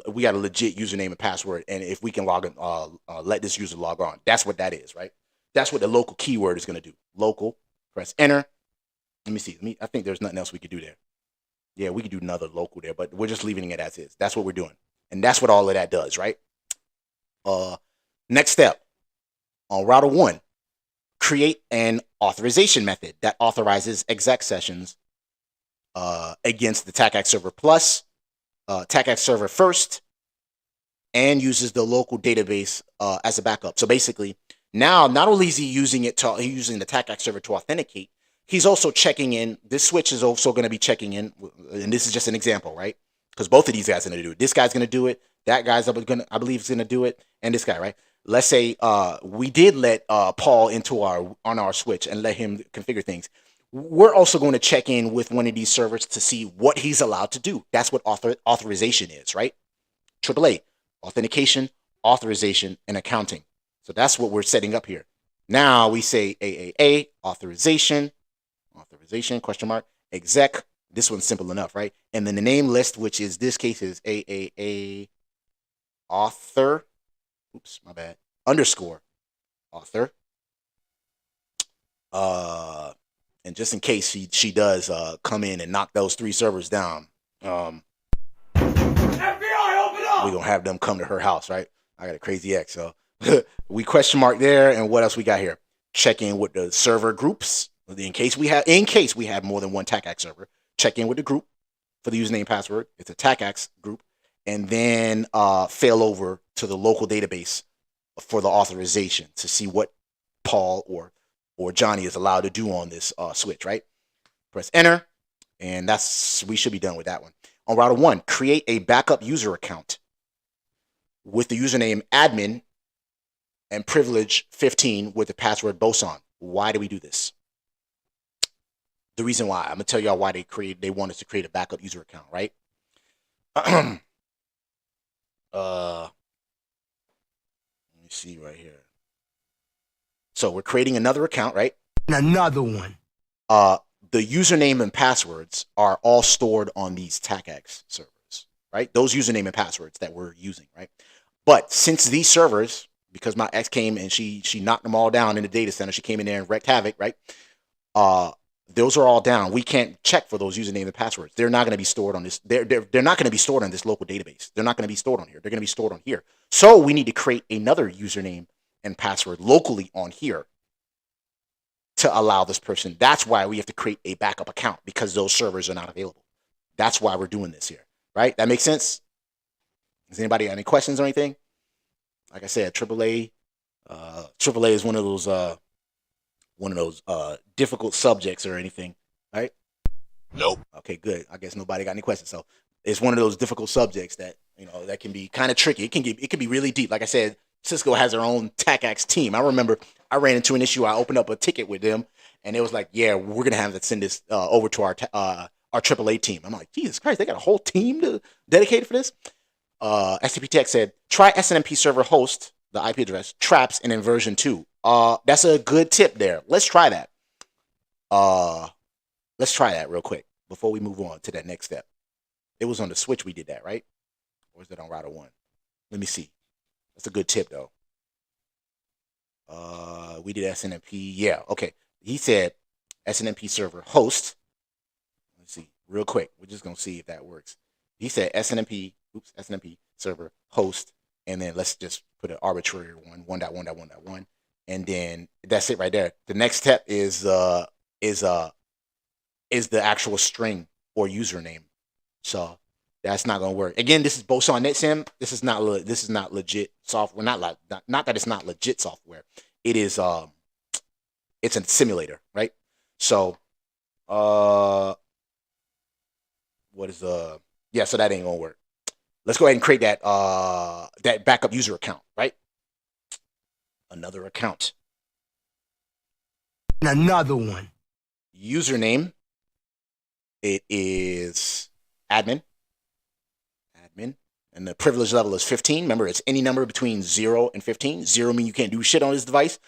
we got a legit username and password and if we can let this user log on. That's what that is, right? That's what the local keyword is going to do. Local, press enter. Let me see. I think there's nothing else we could do there. Yeah, we could do another local there, but we're just leaving it as is. That's what we're doing. And that's what all of that does, right? Next step. On router 1, create an authorization method that authorizes exec sessions against the TACAC server plus, TACAC server first, and uses the local database as a backup. So basically, now not only is he using the TACAC server to authenticate, he's also checking in. This switch is also going to be checking in, and this is just an example, right? Because both of these guys are going to do it. This guy's going to do it. That guy's I believe is going to do it, and this guy, right? Let's say we did let Paul into on our switch and let him configure things. We're also going to check in with one of these servers to see what he's allowed to do. That's what authorization is, right? AAA, authentication, authorization, and accounting. So that's what we're setting up here. Now we say AAA, authorization, question mark, exec. This one's simple enough, right? And then the name list, which is this case is AAA author. Oops, my bad. Underscore author. And just in case she does come in and knock those 3 servers down, FBI, open up! We're gonna have them come to her house, right? I got a crazy ex, so we question mark there, and what else we got here? Check in with the server groups in case we have more than one TACAC server. Check in with the group for the username and password. It's a TACAC group, and then fail over to the local database for the authorization to see what Paul or Johnny is allowed to do on this switch, right? Press enter, and we should be done with that one. On router 1, create a backup user account with the username admin and privilege 15 with the password Boson. Why do we do this? The reason why, I'm gonna tell y'all why they want us to create a backup user account, right? Let me see right here. So we're creating another account, right? Another one. The username and passwords are all stored on these TACAC servers, right? Those username and passwords that we're using, right? But since these servers, because my ex came and she knocked them all down in the data center, she came in there and wreaked havoc, right? Those are all down. We can't check for those username and passwords. They're not going to be stored on this. They're not going to be stored on this local database. They're not going to be stored on here. They're going to be stored on here. So we need to create another username and password locally on here to allow this person. That's why we have to create a backup account, because those servers are not available. That's why we're doing this here, right? That makes sense? Does anybody have any questions or anything? Like I said, AAA is one of those difficult subjects or anything, right? Nope. Okay, good. I guess nobody got any questions. So it's one of those difficult subjects that that can be kind of tricky. It can be really deep. Like I said, Cisco has their own TACAX team. I remember I ran into an issue. I opened up a ticket with them, and it was like, yeah, we're gonna have to send this over to our AAA team. I'm like, Jesus Christ, they got a whole team dedicated for this. SCP Tech said, try SNMP server host, the IP address, traps, and in version 2. That's a good tip there. Let's try that. Let's try that real quick before we move on to that next step. It was on the switch we did that, right? Or is it on router 1? Let me see. That's a good tip, though. We did SNMP. Yeah, okay. He said SNMP server host. Let's see, real quick. We're just going to see if that works. He said SNMP server host, and then let's just put an arbitrary 1.1.1.1, and then that's it right there. The next step is the actual string or username. So that's not gonna work. Again, this is Boson NetSim. This is not legit software. Not that it's not legit software. It is it's a simulator, right? So what is so that ain't gonna work. Let's go ahead and create that that backup user account, right? Another account. Another one. Username. It is admin. And the privilege level is 15. Remember, it's any number between 0 and 15. 0 means you can't do shit on this device.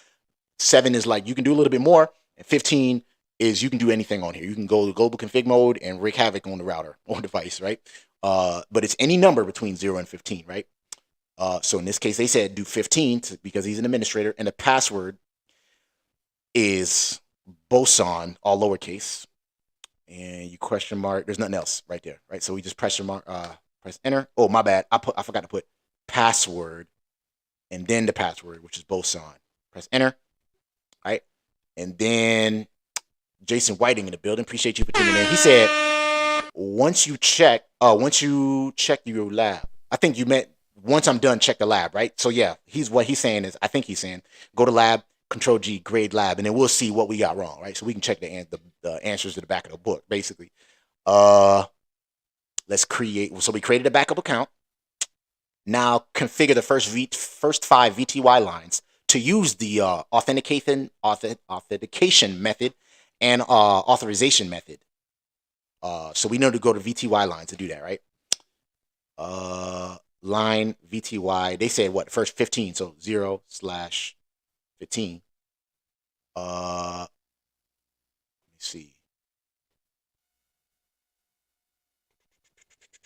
7 is like you can do a little bit more. And 15 is you can do anything on here. You can go to global config mode and wreak havoc on the router or device, right? But it's any number between 0 and 15, right? So in this case, they said do 15 because he's an administrator. And the password is Boson, all lowercase. And you question mark. There's nothing else right there, right? So we just press enter. Oh, my bad. I forgot to put password and then the password, which is Boson. Press enter, right? And then Jason Whiting in the building. Appreciate you for tuning in. He said once you check your lab. I think you meant once I'm done, check the lab, right? So yeah, what he's saying is I think he's saying go to lab, Control G, grade lab, and then we'll see what we got wrong, right? So we can check the answers to the back of the book, basically. Let's create. So we created a backup account. Now configure the first 5 VTY lines to use the authentication method and authorization method. So we know to go to VTY line to do that, right? Line VTY. They said what? First 15. So 0/15. Let me see.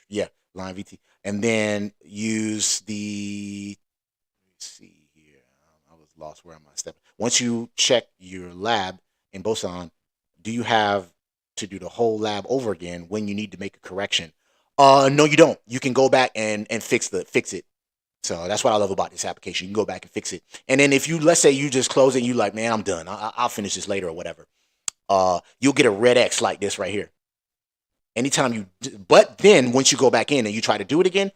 Yeah, line VT, and then use the. Let me see here. I was lost. Where am I stepping? Once you check your lab in Boson, do you have to do the whole lab over again when you need to make a correction? No, you don't. You can go back and fix it. So that's what I love about this application. You can go back and fix it. And then if you, let's say you just close it and you like, man, I'm done. I'll finish this later or whatever. You'll get a red X like this right here. But then once you go back in and you try to do it again,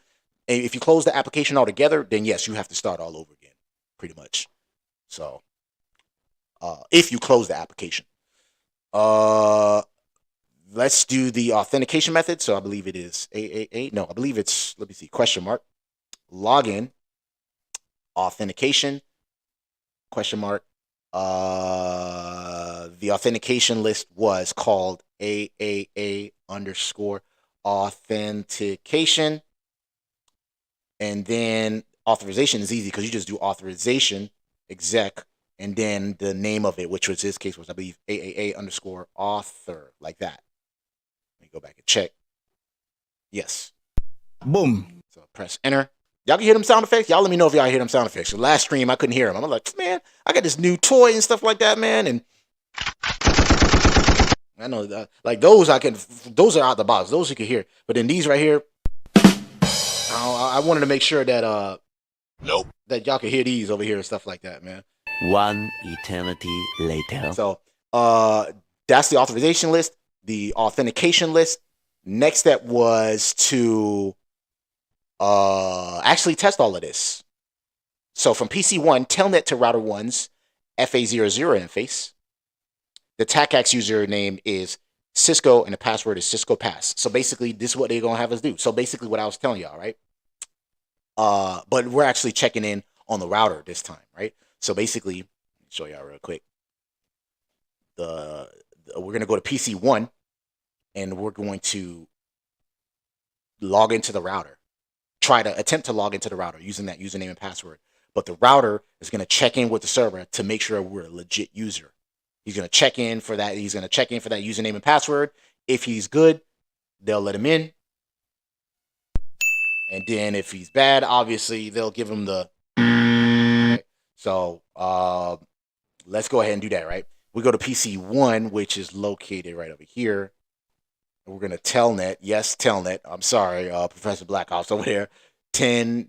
if you close the application altogether, then yes, you have to start all over again, pretty much. So, if you close the application, let's do the authentication method. So I believe it is AAA. No, I believe it's, let me see, question mark, login, authentication, question mark. The authentication list was called AAA _ authentication. And then authorization is easy because you just do authorization exec and then the name of it, which was this case was, I believe, AAA _ author, like that. Let me go back and check. Yes. Boom. So press enter. Y'all can hear them sound effects? Y'all let me know if y'all hear them sound effects. The last stream, I couldn't hear them. I'm like, man, I got this new toy and stuff like that, man. And I know that, like those those are out the box. Those you can hear. But then these right here, I wanted to make sure that that y'all can hear these over here and stuff like that, man. One eternity later. So that's the authorization list, the authentication list. Next step was to actually test all of this. So from PC1, telnet to router 1's FA00 interface. The TACAX username is Cisco, and the password is Cisco Pass. So basically, this is what they're gonna have us do. So basically, what I was telling y'all, right? But we're actually checking in on the router this time, right? So basically, let me show y'all real quick. We're gonna go to PC1, and we're going to log into the router. Try to attempt to log into the router using that username and password. But the router is going to check in with the server to make sure we're a legit user. He's going to check in for that. He's going to check in for that username and password. If he's good, they'll let him in. And then if he's bad, obviously they'll give him the. Right? So let's go ahead and do that. Right? We go to PC1, which is located right over here. We're going to telnet. Yes, telnet. I'm sorry, Professor Blackops over there. 10.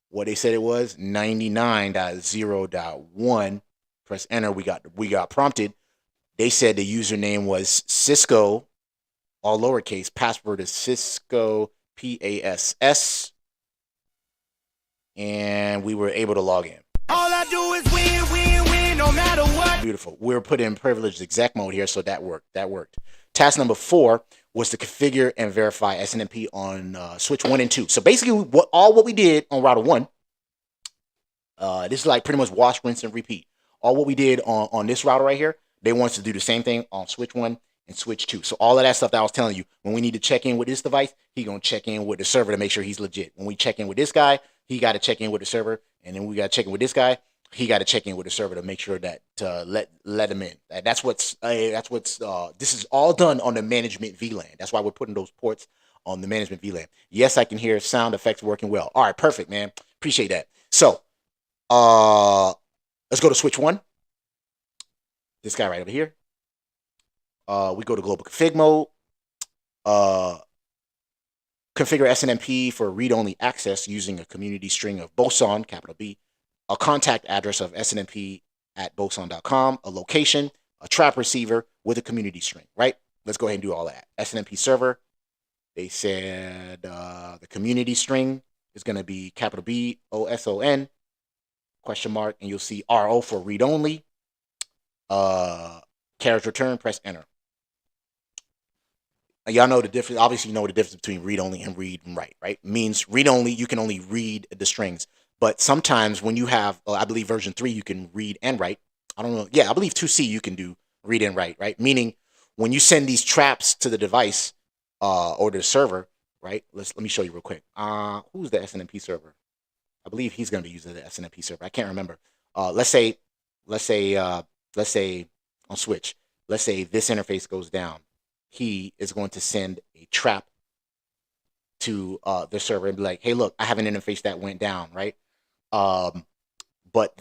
What they said it was 99.0.1. Press enter. We got prompted. They said the username was Cisco, all lowercase. Password is Cisco PASS, and we were able to log in. All I do is win, win, win, no matter what. Beautiful. We're put in privileged exec mode here, so that worked. Task number 4 was to configure and verify SNMP on switch 1 and 2. So basically, what we did on router 1, this is like pretty much wash, rinse, and repeat. All what we did on this router right here, they want us to do the same thing on switch 1 and switch 2. So all of that stuff that I was telling you, when we need to check in with this device, he's going to check in with the server to make sure he's legit. When we check in with this guy, he got to check in with the server, and then we got to check in with this guy. He got to check in with the server to make sure that let him in. That's what's this is all done on the management VLAN. That's why we're putting those ports on the management VLAN. Yes, I can hear sound effects working well. All right, perfect, man. Appreciate that. So, let's go to switch 1. This guy right over here. We go to global config mode. Configure SNMP for read-only access using a community string of Boson, capital B, a contact address of SNMP at boson.com, a location, a trap receiver with a community string, right? Let's go ahead and do all that. SNMP server, they said the community string is going to be capital B, OSON, question mark, and you'll see RO for read-only, character return, press enter. Y'all know the difference. Obviously, you know the difference between read-only and read and write, right? Means read-only, you can only read the strings. But sometimes when you have, I believe version 3, you can read and write. I don't know. Yeah, I believe 2C, you can do read and write, right? Meaning when you send these traps to the device or the server, right? Let me show you real quick. Who's the SNMP server? I believe he's going to be using the SNMP server. I can't remember. Let's say on switch, let's say this interface goes down. He is going to send a trap to the server and be like, hey, look, I have an interface that went down, right? But what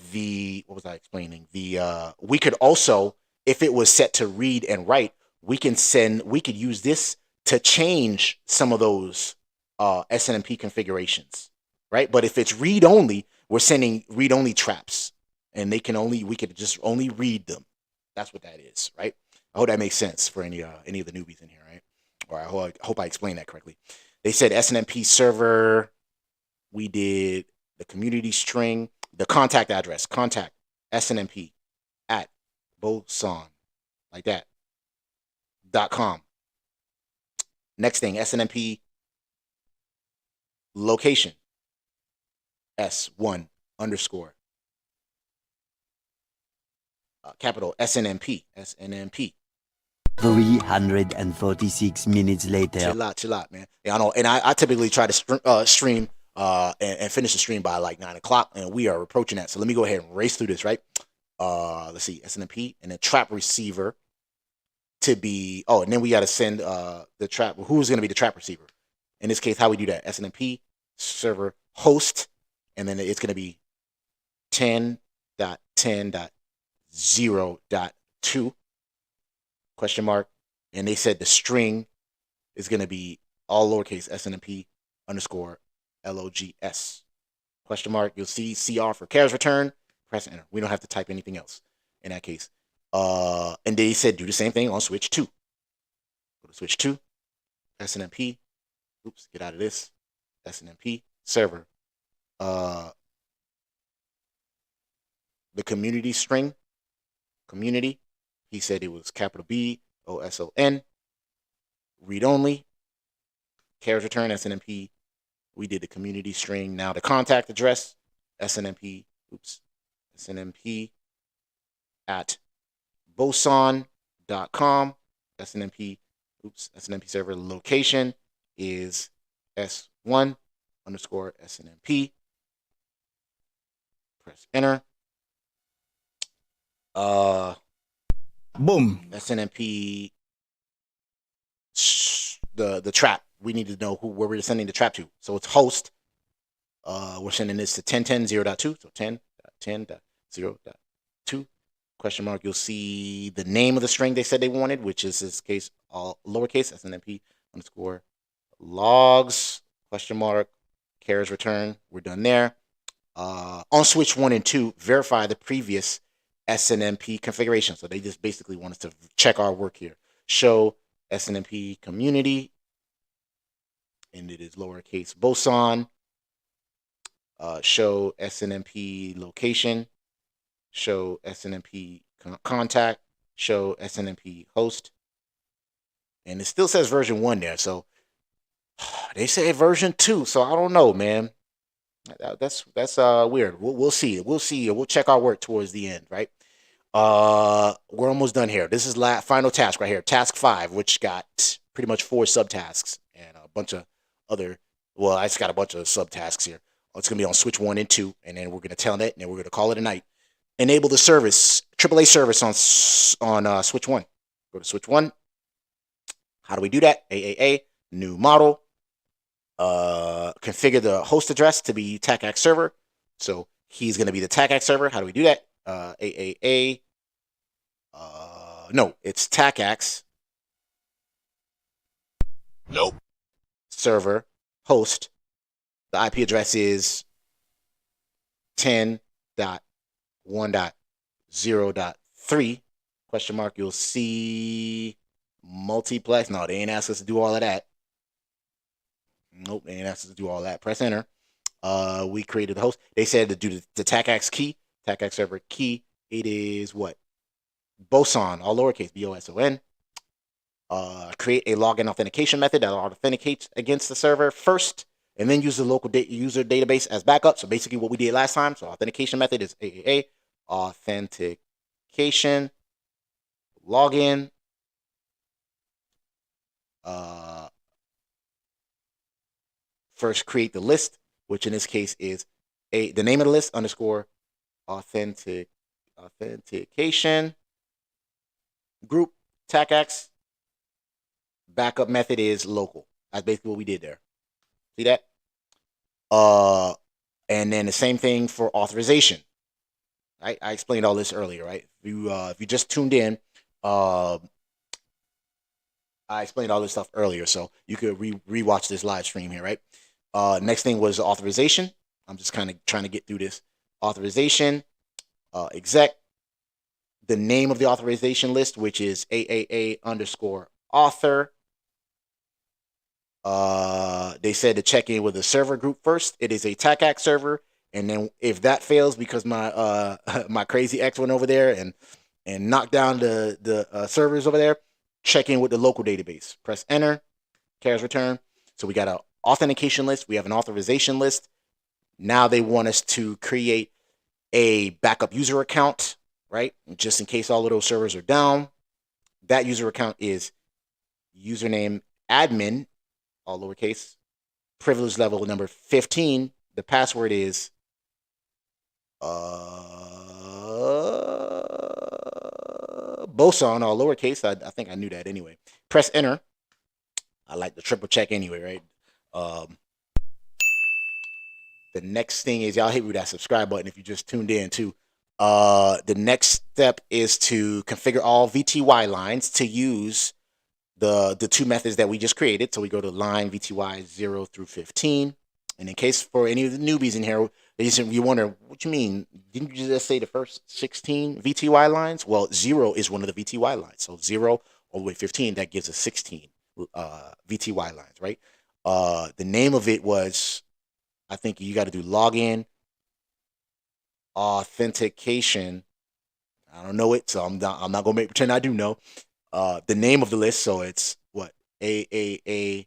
was I explaining? We could also, if it was set to read and write, we could use this to change some of those SNMP configurations, right? But if it's read only, we're sending read only traps, and we could just only read them. That's what that is, right? I hope that makes sense for any of the newbies in here, right? Or I hope I explained that correctly. They said SNMP server. We did the community string, the contact address, contact SNMP at Boson, like that, .com. Next thing, SNMP location, S1 underscore, capital SNMP. 346 minutes later. Chill out, man. Yeah, I know. And I typically try to stream and finish the stream by like 9 o'clock, and we are approaching that. So let me go ahead and race through this, right? Let's see, SNMP and then trap receiver to be. Oh, and then we got to send the trap. Who's going to be the trap receiver? In this case, how we do that? SNMP server host, and then it's going to be 10.10.0.2. question mark, and they said the string is going to be all lowercase SNMP underscore LOGS question mark. You'll see CR for carriage return. Press enter. We don't have to type anything else in that case. And they said do the same thing on switch 2. Go to switch 2, SNMP. Oops, get out of this. SNMP server. The community string. Community. He said it was capital B, Boson, read only, carriage return, SNMP. We did the community string. Now the contact address, SNMP at boson.com. SNMP server location is S1 underscore SNMP. Press enter. Boom. SNMP, the trap. We need to know where we're sending the trap to. So it's host. We're sending this to 10.10.0.2. So 10.10.0.2. Question mark. You'll see the name of the string they said they wanted, which is this case all lowercase SNMP underscore logs question mark carriage return. We're done there. On switch 1 and 2, verify the previous SNMP configuration. So they just basically want us to check our work here. Show SNMP community, and it is lowercase Boson. Show SNMP location. Show SNMP contact. Show SNMP host. And it still says version 1 there. So they say version 2. So I don't know, man. That's weird. We'll see. We'll see. We'll check our work towards the end, right? We're almost done here. This is final task right here. Task 5, which got pretty much 4 subtasks and a bunch of other. Well, I just got a bunch of subtasks here. It's gonna be on switch 1 and 2, and then we're gonna tell it, and then we're gonna call it a night. Enable the service, AAA service on switch 1. Go to switch 1. How do we do that? AAA, new model. Configure the host address to be TACAX server. So he's going to be the TACAX server. How do we do that? AAA. No, it's TACAX. Nope. Server host. The IP address is 10.1.0.3. Question mark. You'll see multiplex. No, they ain't asked us to do all of that. Nope, they ain't asked us to do all that. Press enter. We created the host. They said to do the TACAX key, TACAX server key. It is what? Boson, all lowercase, BOSON. Create a login authentication method that authenticates against the server first, and then use the local user database as backup. So basically what we did last time. So authentication method is AAA, authentication, login, first create the list, which in this case is the name of the list underscore authentication group TACAX. Backup method is local. That's basically what we did there. See that? And then the same thing for authorization. Right? I explained all this earlier, right? If you just tuned in, I explained all this stuff earlier, so you could rewatch this live stream here, right? Next thing was authorization. I'm just kind of trying to get through this. Authorization, exec, the name of the authorization list, which is AAA underscore author. They said to check in with the server group first. It is a TACAX server, and then if that fails because my my crazy ex went over there and knocked down the servers over there, check in with the local database. Press enter, carriage return. So we got an authentication list. We have an authorization list. Now they want us to create a backup user account, right? Just in case all of those servers are down. That user account is username admin, all lowercase, privilege level number 15. The password is Boson, all lowercase. I think I knew that anyway. Press enter. I like the triple check anyway, right? The next thing is, y'all hit me with that subscribe button if you just tuned in too. The next step is to configure all VTY lines to use the 2 methods that we just created. So we go to line VTY 0 through 15. And in case for any of the newbies in here, you wonder, what you mean? Didn't you just say the first 16 VTY lines? Well, 0 is one of the VTY lines. So 0 all the way 15, that gives us 16 VTY lines, right? The name of it was, I think you got to do login, authentication. I don't know it, so I'm not gonna pretend I do know. the name of the list. So it's what? AAA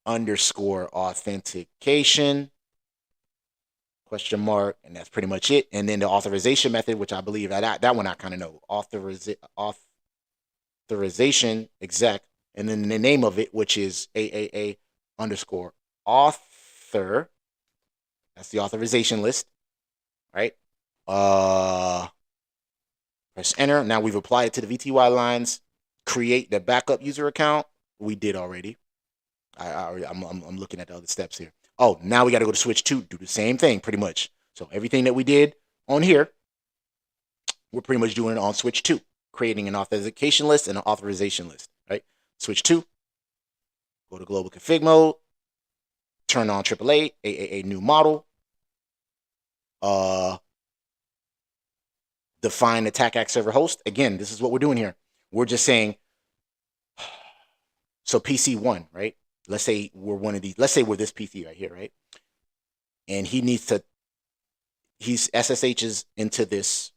underscore authentication question mark, and that's pretty much it. And then the authorization method, which I believe that one I kind of know. Authorization exec, and then the name of it, which is AAA underscore author. That's the authorization list, right? Press enter. Now we've applied it to the VTY lines. Create the backup user account. We did already. I'm looking at the other steps here. Oh, now we got to go to switch 2, do the same thing pretty much. So everything that we did on here, we're pretty much doing it on switch 2, creating an authentication list and an authorization list, right? Switch 2, go to global config mode, turn on AAA, AAA new model, define attack act server host. Again, this is what we're doing here. We're just saying, so PC1, right? Let's say we're one of these. Let's say we're this PC right here, right? And he's SSHs into this.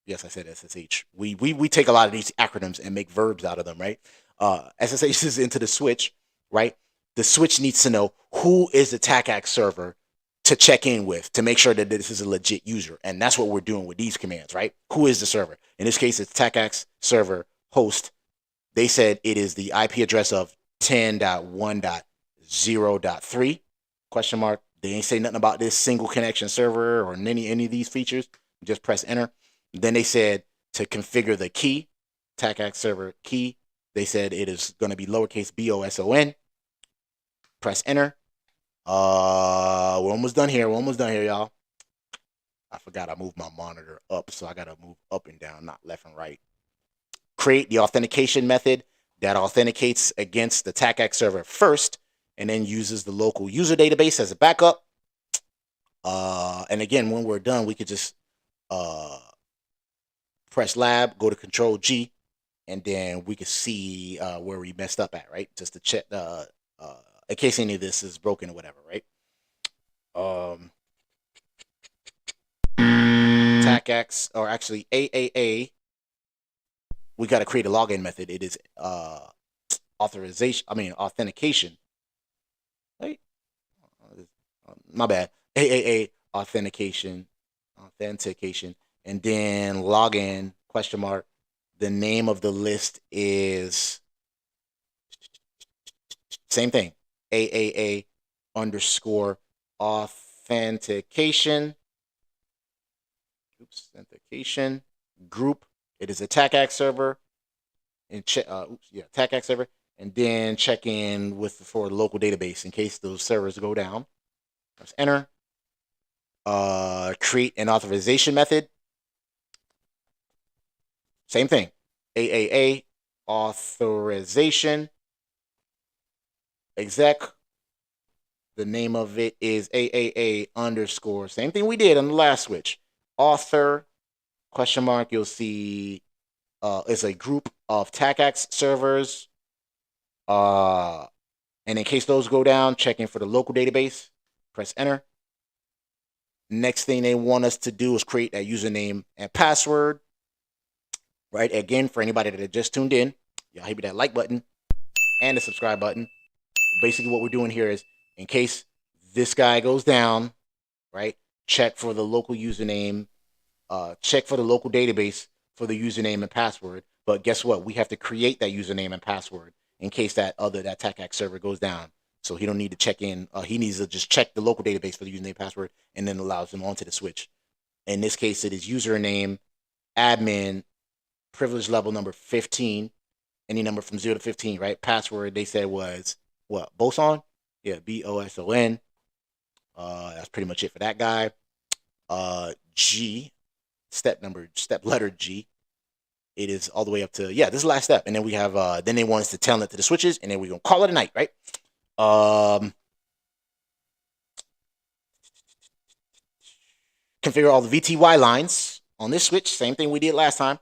Yes, I said SSH. We take a lot of these acronyms and make verbs out of them, right? SSHs into the switch, right? The switch needs to know who is the TACAC server to check in with to make sure that this is a legit user. And that's what we're doing with these commands, right? Who is the server? In this case, it's TACAC server host. They said it is the IP address of 10.1.0.3 question mark. They ain't say nothing about this single connection server or any of these features. Just press enter. Then they said to configure the key, TACAC server key. They said it is going to be lowercase BOSON. Press enter. We're almost done here. Y'all. I forgot I moved my monitor up, so I got to move up and down, not left and right. Create the authentication method that authenticates against the TACAC server first, and then uses the local user database as a backup. And again, when we're done, we could just press lab, go to Control G, and then we can see where we messed up at, right? Just to check in case any of this is broken or whatever, right? TACAC, or actually AAA, we got to create a login method. It is authentication. Right? My bad. AAA authentication, and then login question mark. The name of the list is same thing. AAA underscore authentication. Authentication group. It is a TACAC server, and TACAC server, and then check in with for the local database in case those servers go down. Press enter. Create an authorization method. Same thing. AAA authorization exec. The name of it is AAA underscore. Same thing we did on the last switch. Author question mark. You'll see it's a group of TACAC servers. And in case those go down, checking for the local database. Press enter. Next thing they want us to do is create a username and password. Right? Again, for anybody that just tuned in, y'all hit that like button and the subscribe button. Basically, what we're doing here is, in case this guy goes down, right? Check for the local username, check for the local database for the username and password. But guess what? We have to create that username and password in case that TACAC server goes down. So he don't need to check in. He needs to just check the local database for the username and password, and then allows him onto the switch. In this case, it is username, admin, privilege level number 15, any number from 0 to 15, right? Password, they said was what? Boson? Yeah, BOSON. That's pretty much it for that guy. G, step letter G. It is all the way up to, this is the last step. And then we have, then they want us to telnet to the switches, and then we're going to call it a night, right? Configure all the VTY lines on this switch. Same thing we did last time.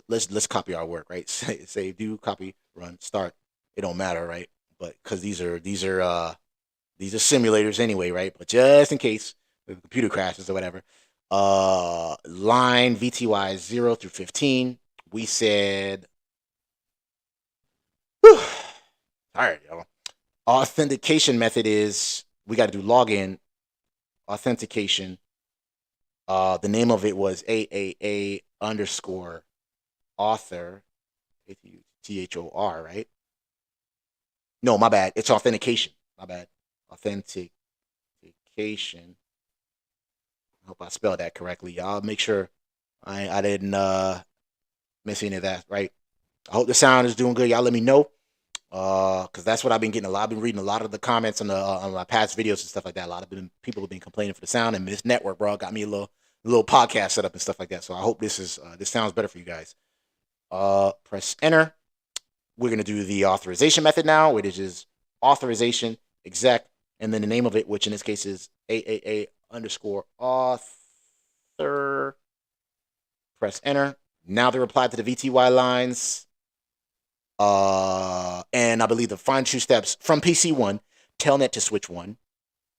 Let's copy our work, right? Save, do, copy, run, start. It don't matter, right? But because these are simulators anyway, right? But just in case the computer crashes or whatever. Line VTY 0 through 15. We said All right, y'all. Authentication method is we got to do login authentication. The name of it was AAA underscore author, THOR, right? No, my bad. It's authentication. My bad. Authentication. I hope I spelled that correctly. Y'all make sure I didn't miss any of that, right? I hope the sound is doing good. Y'all let me know. Because that's what I've been getting a lot. I've been reading a lot of the comments on my past videos and stuff like that. A lot of people have been complaining for the sound, and this network, bro, got me a little podcast set up and stuff like that. So I hope this sounds better for you guys. Press enter. We're gonna do the authorization method now, which is authorization exec, and then the name of it, which in this case is AAA underscore author. Press enter. Now they're applied to the VTY lines. And I believe the final two steps from PC1, telnet to switch 1,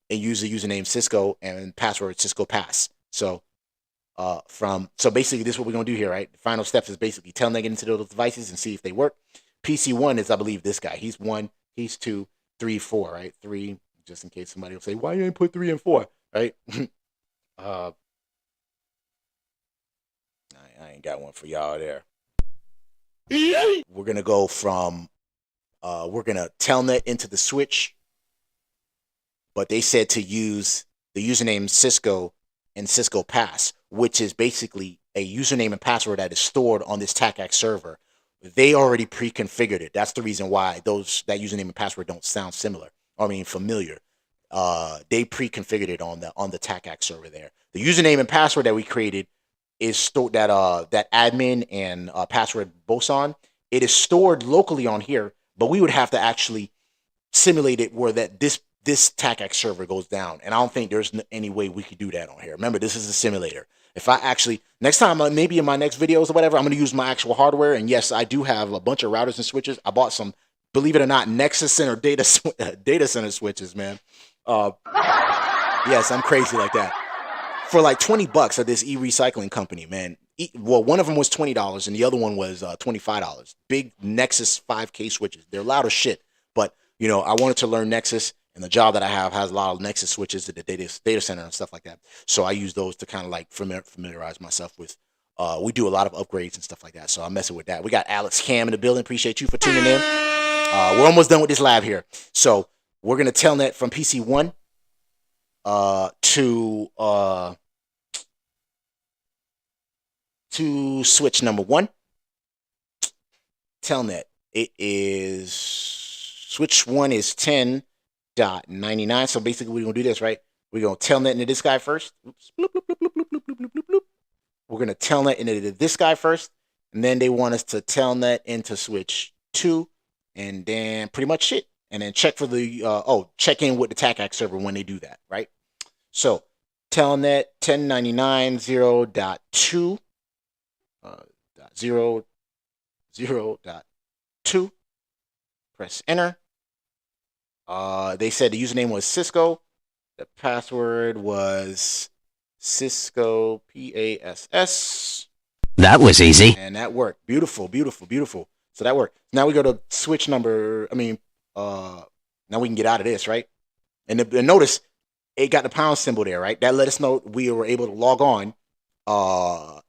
and use the username Cisco and password Cisco Pass. So basically this is what we're gonna do here, right? The final steps is basically telnet into those devices and see if they work. PC1 is, I believe, this guy. He's 1, he's 2, 3, 4, right? 3, just in case somebody will say, why you ain't put 3 and 4, right? I ain't got one for y'all there. We're gonna go from we're gonna telnet into the switch, but they said to use the username Cisco and Cisco Pass, which is basically a username and password that is stored on this TACAC server. They already pre-configured it. That's the reason why that username and password don't sound similar. I mean familiar. They pre-configured it on the TACAC server there. The username and password that we created is stored that admin and password Boson. It is stored locally on here, but we would have to actually simulate it where that this TACAC server goes down. And I don't think there's any way we could do that on here. Remember, this is a simulator. If I actually next time, maybe in my next videos or whatever, I'm going to use my actual hardware. And yes, I do have a bunch of routers and switches. I bought some, believe it or not, Nexus Center data center switches, man. Yes, I'm crazy like that. For like $20 at this e-recycling company, man. Well, one of them was $20 and the other one was $25. Big Nexus 5K switches. They're loud as shit, but you know, I wanted to learn Nexus, and the job that I have has a lot of Nexus switches at the data center and stuff like that. So I use those to kind of like familiarize myself with. We do a lot of upgrades and stuff like that, so I'm messing with that. We got Alex Cam in the building. Appreciate you for tuning in. We're almost done with this lab here, so we're gonna telnet from PC1 to switch number 1. Telnet. It is switch 1 is 10.99. So basically we're gonna do this, right? We're gonna telnet into this guy first. Oops. Bloop, bloop, bloop, bloop, bloop, bloop, bloop, bloop, bloop. We're gonna telnet into this guy first, and then they want us to telnet into switch 2, and then pretty much it. And then check for the check in with the TACAC server when they do that, right? So telnet 1099 0.2 0.2. Press enter. They said the username was Cisco. The password was Cisco PASS. That was easy. And that worked. Beautiful, beautiful, beautiful. So that worked. Now we go to switch number. Now we can get out of this, right? And notice it got the pound symbol there, right? That let us know we were able to log on.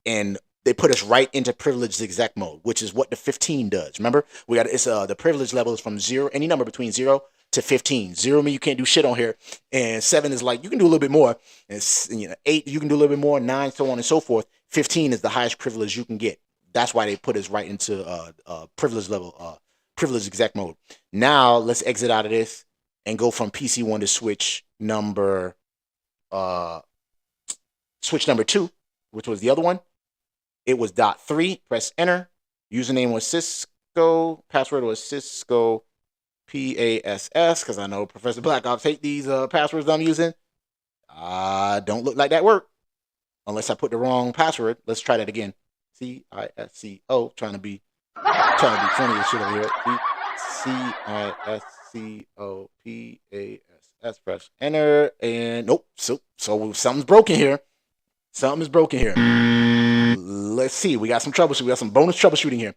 And they put us right into privileged exec mode, which is what the 15 does. Remember, we got the privilege level is from 0, any number between 0 to 15. 0 means you can't do shit on here, and 7 is like you can do a little bit more, and 8 you can do a little bit more, 9 so on and so forth. 15 is the highest privilege you can get. That's why they put us right into privilege level, privilege exec mode. Now let's exit out of this and go from PC1 to switch number 2, which was the other one. It was .3. Press enter. Username was Cisco. Password was Cisco PASS, because I know Professor Black Ops hate these passwords I'm using. Don't look like that worked. Unless I put the wrong password. Let's try that again. CISCO. Trying to be funny as shit over here. CISCO PASS. Press enter. And nope. So something's broken here. Something is broken here. Let's see. We got some troubleshooting. We got some bonus troubleshooting here.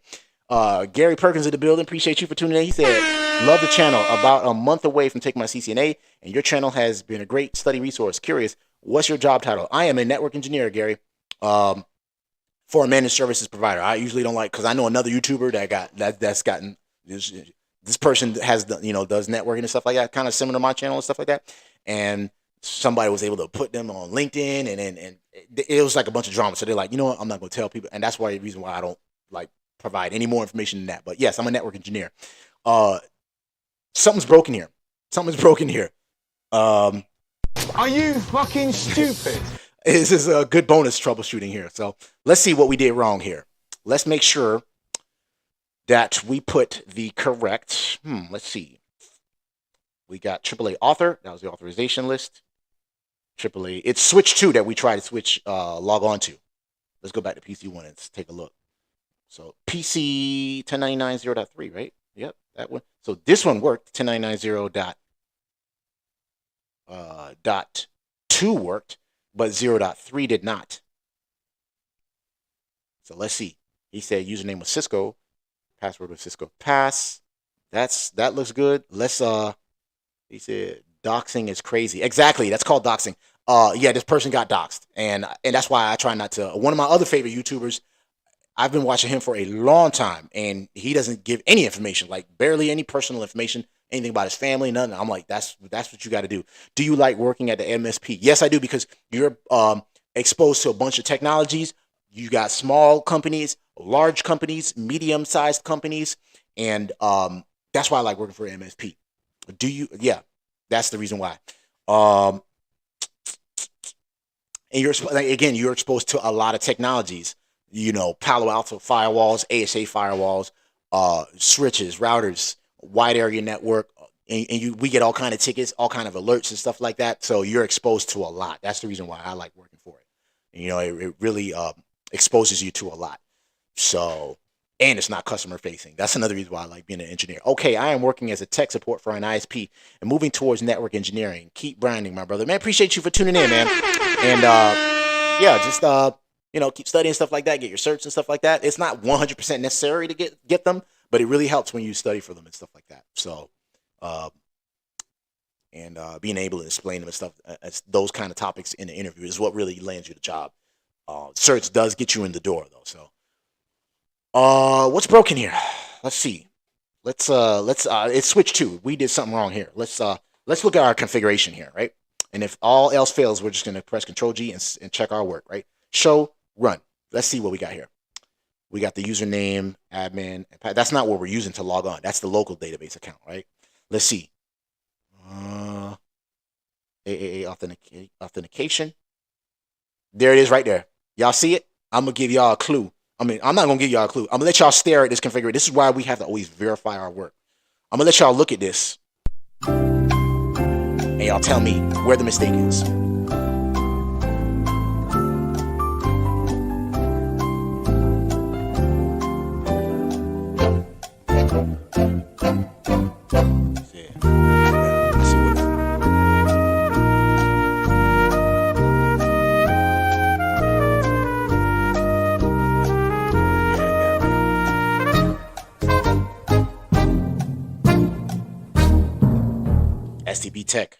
Gary Perkins in the building. Appreciate you for tuning in. He said, love the channel. About a month away from taking my CCNA, and your channel has been a great study resource. Curious, what's your job title? I am a network engineer, Gary, for a managed services provider. I usually don't like, because I know another YouTuber that's gotten this person has does networking and stuff like that, kind of similar to my channel and stuff like that. And somebody was able to put them on LinkedIn, and it was like a bunch of drama. So they're like, you know what, I'm not going to tell people, and that's why the reason why I don't like provide any more information than that. But yes, I'm a network engineer. Something's broken here. Something's broken here. Are you fucking stupid? This is a good bonus troubleshooting here. So let's see what we did wrong here. Let's make sure that we put the correct. Let's see. We got AAA author. That was the authorization list. AAA. It's switch 2 that we try to switch log on to. Let's go back to PC1 and take a look. So PC 1099.0.3, right? Yep, that one. So this one worked. 1099.0.2 worked, but 0.3 did not. So let's see. He said username was Cisco, password was Cisco Pass. That looks good. Let's he said doxing is crazy. Exactly, that's called doxing. Yeah, this person got doxed, and that's why I try not to. One of my other favorite YouTubers, I've been watching him for a long time, and he doesn't give any information, like barely any personal information, anything about his family, nothing. I'm like, that's what you got to do. Do you like working at the MSP? Yes, I do, because you're exposed to a bunch of technologies. You got small companies, large companies, medium-sized companies, and that's why I like working for an MSP. Do you? Yeah, that's the reason why. And you're exposed to a lot of technologies. Palo Alto firewalls, ASA firewalls, switches, routers, wide area network, and we get all kind of tickets, all kind of alerts and stuff like that. So you're exposed to a lot. That's the reason why I like working for it. It really exposes you to a lot. So, and it's not customer facing. That's another reason why I like being an engineer. Okay, I am working as a tech support for an ISP and moving towards network engineering. Keep branding, my brother. Man, appreciate you for tuning in, man. And yeah, just keep studying stuff like that, get your certs and stuff like that. It's not 100% necessary to get them, but it really helps when you study for them and stuff like that. So, being able to explain them and stuff, those kind of topics in the interview is what really lands you the job. Certs does get you in the door though. So, what's broken here? Let's see. Let's it's switch 2. We did something wrong here. Let's look at our configuration here, right? And if all else fails, we're just gonna press Control G and check our work, right? Show, run. Let's see what we got here. We got the username, admin. That's not what we're using to log on. That's the local database account, right? Let's see. AAA authentication. There it is right there. Y'all see it? I'm going to give y'all a clue. I'm not going to give y'all a clue. I'm going to let y'all stare at this configuration. This is why we have to always verify our work. I'm going to let y'all look at this. And y'all tell me where the mistake is. STB Tech.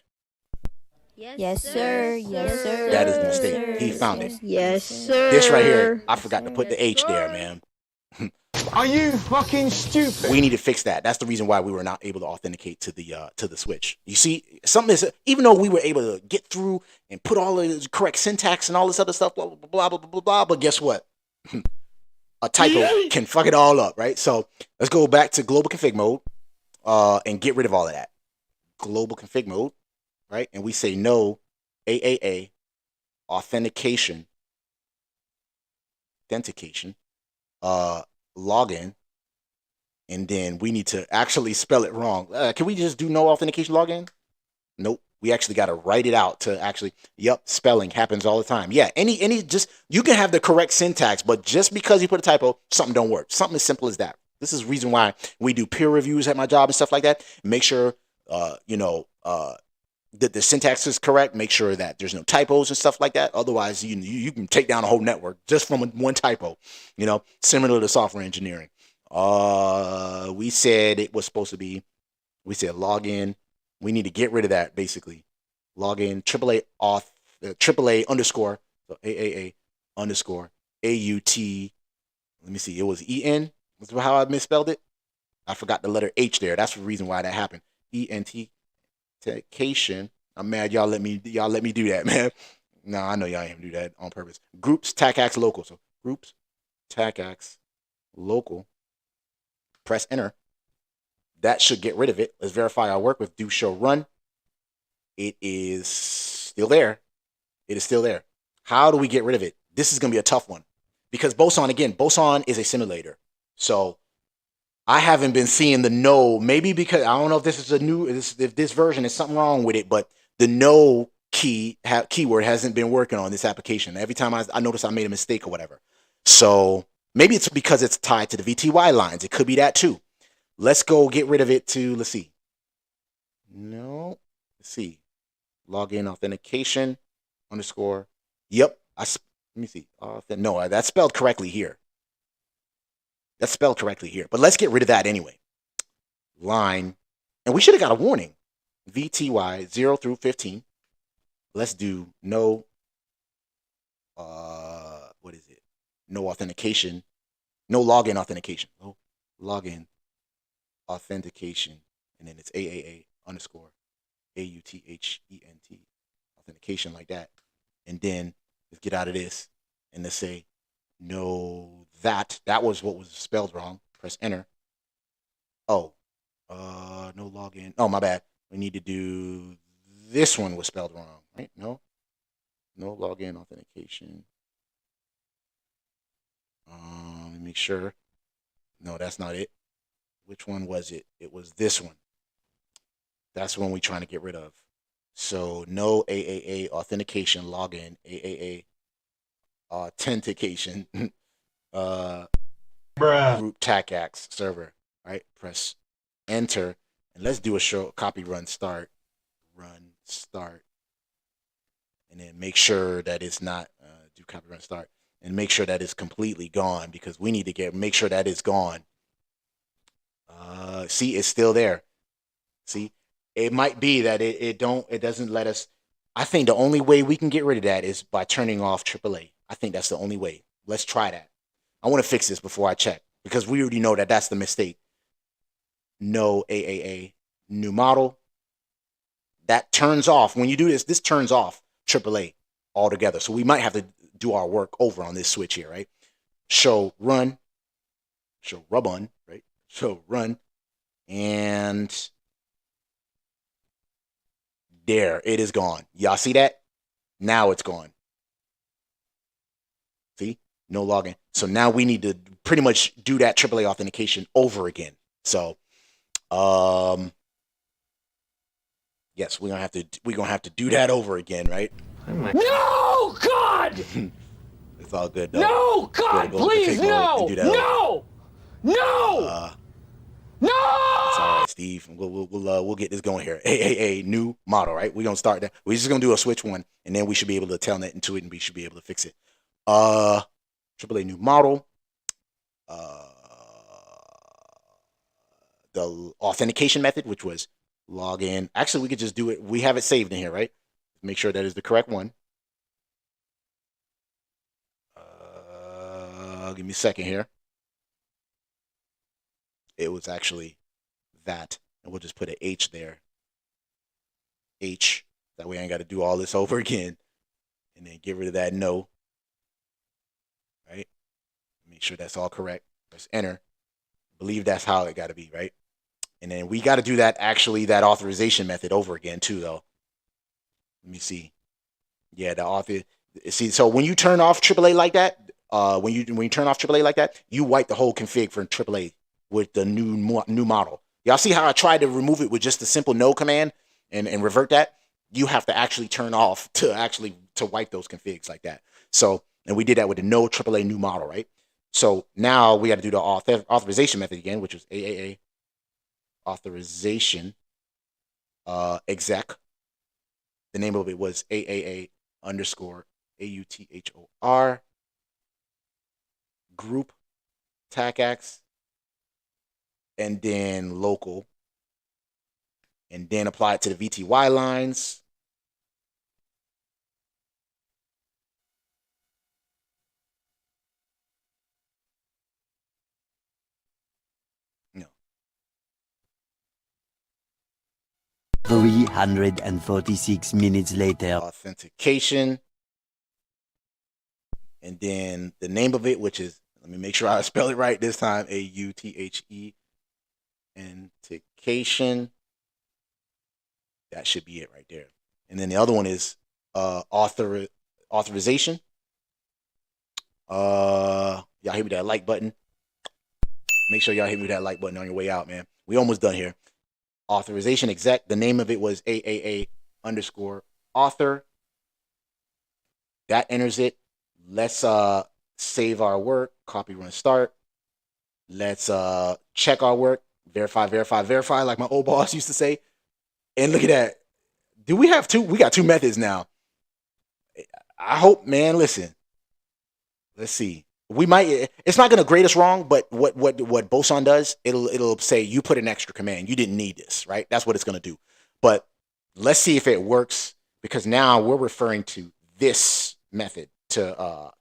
Yes, sir. Yes, sir. That is the mistake. He found it. Yes, sir. This right here, I forgot to put the H there, man. Are you fucking stupid? We need to fix that. That's the reason why we were not able to authenticate to the switch. You see, something is, even though we were able to get through and put all the correct syntax and all this other stuff, blah blah blah blah blah blah blah. But guess what? A typo can fuck it all up, right? So let's go back to global config mode and get rid of all of that. Global config mode, right? And we say no AAA authentication login, and then we need to actually spell it wrong. Can we just do no authentication login? Nope. We actually got to write it out to actually, spelling happens all the time. Yeah, just, you can have the correct syntax, but just because you put a typo, something don't work. Something as simple as that. This is the reason why we do peer reviews at my job and stuff like that. Make sure, that the syntax is correct. Make sure that there's no typos and stuff like that. Otherwise, you can take down a whole network just from one typo, similar to software engineering. We said it was supposed to be. We said login. We need to get rid of that basically. Login AAA auth AAA underscore so AAA underscore AUT. Let me see. It was EN. That's how I misspelled it. I forgot the letter H there. That's the reason why that happened. Authentication. I'm mad y'all let me do that, man. No, I know y'all ain't do that on purpose. Groups TACAX local. So groups TACAX local. Press enter. That should get rid of it. Let's verify our work with do show run. It is still there. It is still there. How do we get rid of it? This is going to be a tough one because Boson is a simulator. So I haven't been seeing the no, maybe because I don't know if this is if this version is something wrong with it, but the no keyword hasn't been working on this application. Every time I notice I made a mistake or whatever. So maybe it's because it's tied to the VTY lines. It could be that too. Let's go get rid of it to, let's see. No, let's see. Login authentication underscore. Yep. Let me see. No, that's spelled correctly here. That's spelled correctly here. But let's get rid of that anyway. Line. And we should have got a warning. VTY 0 through 15. Let's do no, what is it? No authentication. No login authentication. No login authentication. And then it's AAA underscore AUTHENT. Authentication like that. And then let's get out of this. And let's say no that. That was what was spelled wrong. Press enter. Oh. No login. Oh, my bad. We need to do this one was spelled wrong, right? No login authentication. Let me make sure. No, that's not it. Which one was it? It was this one. That's one we're trying to get rid of. So no AAA authentication login, AAA authentication, group TACAX server, right? Press enter, and let's do a show copy run start, and then make sure that it's not do copy run start, and make sure that it's completely gone because we need to make sure that it's gone. See, it's still there. See, it might be that it doesn't let us. I think the only way we can get rid of that is by turning off AAA. I think that's the only way. Let's try that. I want to fix this before I check because we already know that that's the mistake. No AAA new model. That turns off. When you do this, this turns off AAA altogether. So we might have to do our work over on this switch here, right? Show run. Show run, right? Show run. And there, it is gone. Y'all see that? Now it's gone. See? No login. So now we need to pretty much do that AAA authentication over again. So, yes, we're gonna have to do that over again, right? No, God! It's all good though. No, God, please, no! No! No! It's all right, Steve. We'll get this going here. AAA new model, right? We're gonna start that. We're just gonna do a switch one, and then we should be able to telnet into it, and we should be able to fix it. AAA new model. The authentication method, which was login. Actually, we could just do it. We have it saved in here, right? Make sure that is the correct one. Give me a second here. It was actually that, and we'll just put an H there. H. That way I ain't got to do all this over again. And then get rid of that no. Right? Make sure that's all correct. Press enter. Believe that's how it got to be, right? And then we got to do that authorization method over again too, though. Let me see. Yeah, the author. See, so when you turn off AAA like that, when you turn off AAA like that, you wipe the whole config for AAA with the new model. Y'all see how I tried to remove it with just a simple no command and revert that? You have to actually turn off to wipe those configs like that. So, and we did that with the no AAA new model, right? So now we got to do the authorization method again, which was AAA authorization exec. The name of it was AAA underscore AUTHOR group TACAX and then local, and then apply it to the VTY lines. No. 346 minutes later. Authentication. And then the name of it, which is, let me make sure I spell it right this time, authentication. That should be it right there. And then the other one is authorization. Y'all hit me that like button. Make sure y'all hit me that like button on your way out, man. We almost done here. Authorization exec. The name of it was AAA_author. That enters it. Let's save our work. Copy, run, start. Let's check our work. Verify, verify, verify, like my old boss used to say. And look at that. Do we have two? We got two methods now. I hope, man, listen. Let's see. We might, it's not gonna grade us wrong, but what Boson does, it'll say you put an extra command. You didn't need this, right? That's what it's gonna do. But let's see if it works, because now we're referring to this method to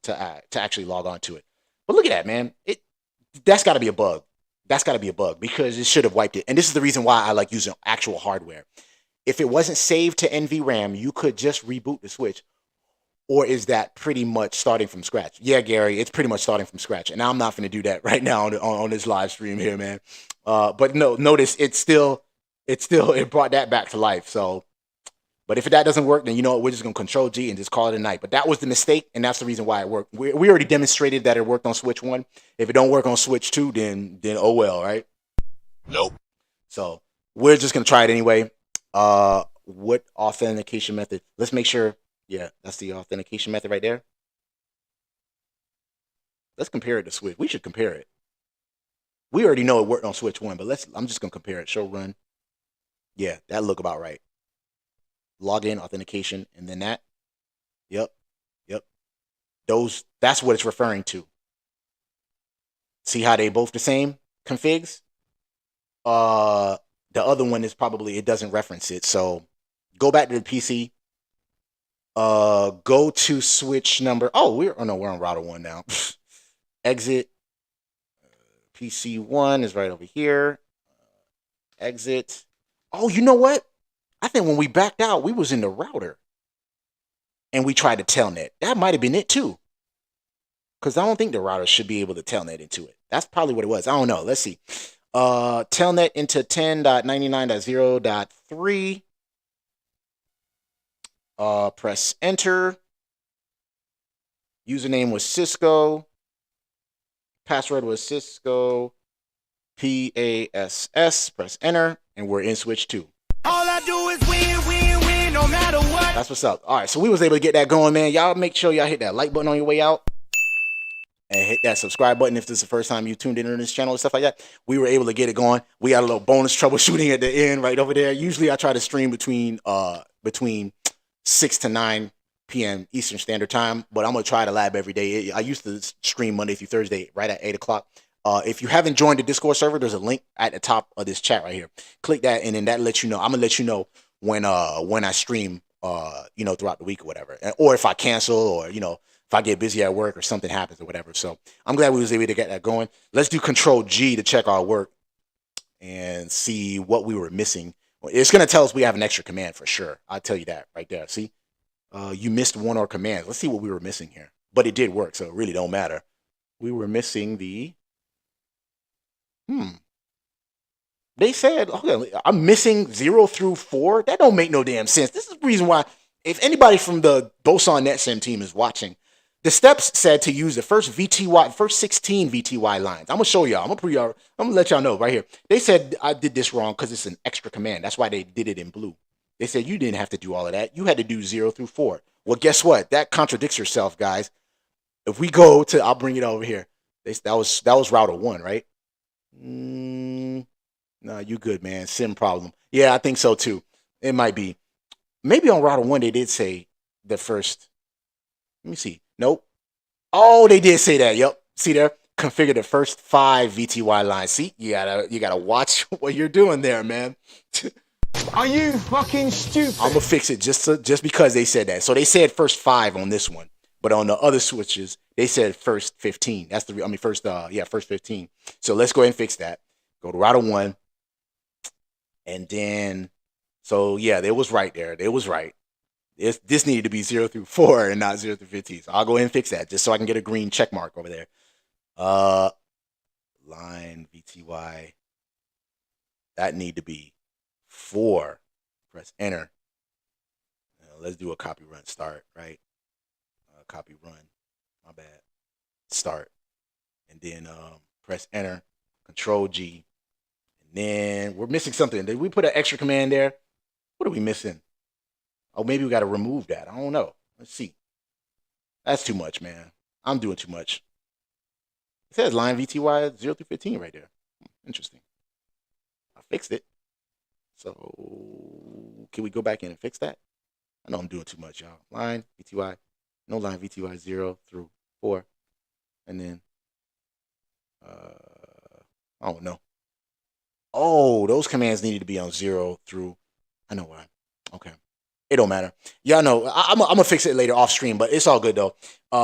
actually log on to it. But look at that, man. That's gotta be a bug. That's gotta be a bug, because it should have wiped it. And this is the reason why I like using actual hardware. If it wasn't saved to NVRAM, you could just reboot the switch. Or is that pretty much starting from scratch? Yeah, Gary, it's pretty much starting from scratch. And I'm not going to do that right now on this live stream here, man. But no, notice it brought that back to life. So, but if that doesn't work, then you know what? We're just going to Control G and just call it a night. But that was the mistake, and that's the reason why it worked. We already demonstrated that it worked on switch 1. If it don't work on switch 2, then oh well, right? Nope. So we're just going to try it anyway. What authentication method? Let's make sure. Yeah, that's the authentication method right there. Let's compare it to switch. We should compare it. We already know it worked on switch 1, but I'm just going to compare it. Show run. Yeah, that look about right. Login, authentication, and then that. Yep. That's what it's referring to. See how they both the same configs? The other one is probably, it doesn't reference it. So go back to the PC. Go to switch number. We're on router 1 now. Exit. PC 1 is right over here. Exit. Oh, you know what? I think when we backed out, we was in the router. And we tried to telnet. That might have been it too. Because I don't think the router should be able to telnet into it. That's probably what it was. I don't know. Let's see. Telnet into 10.99.0.3. Press enter. Username was Cisco. Password was Cisco PASS. Press enter, and we're in switch 2. All I do is win, win, win, no matter what. That's what's up. All right, so we was able to get that going, man. Y'all make sure y'all hit that like button on your way out, and hit that subscribe button if this is the first time you tuned into this channel and stuff like that. We were able to get it going. We got a little bonus troubleshooting at the end right over there. Usually I try to stream between 6 to 9 p.m. Eastern Standard Time, but I'm going to try the lab every day. I used to stream Monday through Thursday right at 8 o'clock. If you haven't joined the Discord server, there's a link at the top of this chat right here. Click that, and then that lets you know. I'm going to let you know when I stream, throughout the week or whatever. Or if I cancel, or, if I get busy at work or something happens or whatever. So I'm glad we was able to get that going. Let's do Control G to check our work and see what we were missing. It's going to tell us we have an extra command for sure. I'll tell you that right there. See, you missed one or commands. Let's see what we were missing here. But it did work, so it really don't matter. We were missing the... They said, okay, I'm missing 0 through 4. That don't make no damn sense. This is the reason why, if anybody from the Boson NetSim team is watching, the steps said to use the first 16 VTY lines. I'm gonna show y'all. I'm gonna let y'all know right here. They said I did this wrong because it's an extra command. That's why they did it in blue. They said you didn't have to do all of that. You had to do 0 through 4. Well, guess what? That contradicts yourself, guys. If we go to, I'll bring it over here. That was router 1, right? No, you good, man. Sim problem. Yeah, I think so too. It might be. Maybe on router 1 they did say the first. Let me see. Nope. Oh, they did say that. Yep. See there? configure the first 5 VTY lines. See, you gotta watch what you're doing there, man. Are you fucking stupid? I'm gonna fix it just because they said that. So they said first 5 on this one, but on the other switches they said first 15. That's first 15. So let's go ahead and fix that. Go to router 1, and then so yeah, they was right there. They was right. This needed to be 0 through 4 and not 0 through 15. So I'll go ahead and fix that just so I can get a green check mark over there. Line VTY. That need to be 4. Press enter. Let's do a copy run start, right? Copy run. My bad. Start. And then press enter. Control G. And then we're missing something. Did we put an extra command there? What are we missing? Oh, maybe we got to remove that. I don't know. Let's see. That's too much, man. I'm doing too much. It says line VTY 0 through 15 right there. Interesting. I fixed it. So can we go back in and fix that? I know I'm doing too much, y'all. Line VTY. No line VTY 0 through 4. And then, I don't know. Oh, those commands needed to be on 0 through, I know why. Okay. It don't matter. Y'all know, I'm going to fix it later off stream, but it's all good though.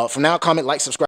For now, comment, like, subscribe.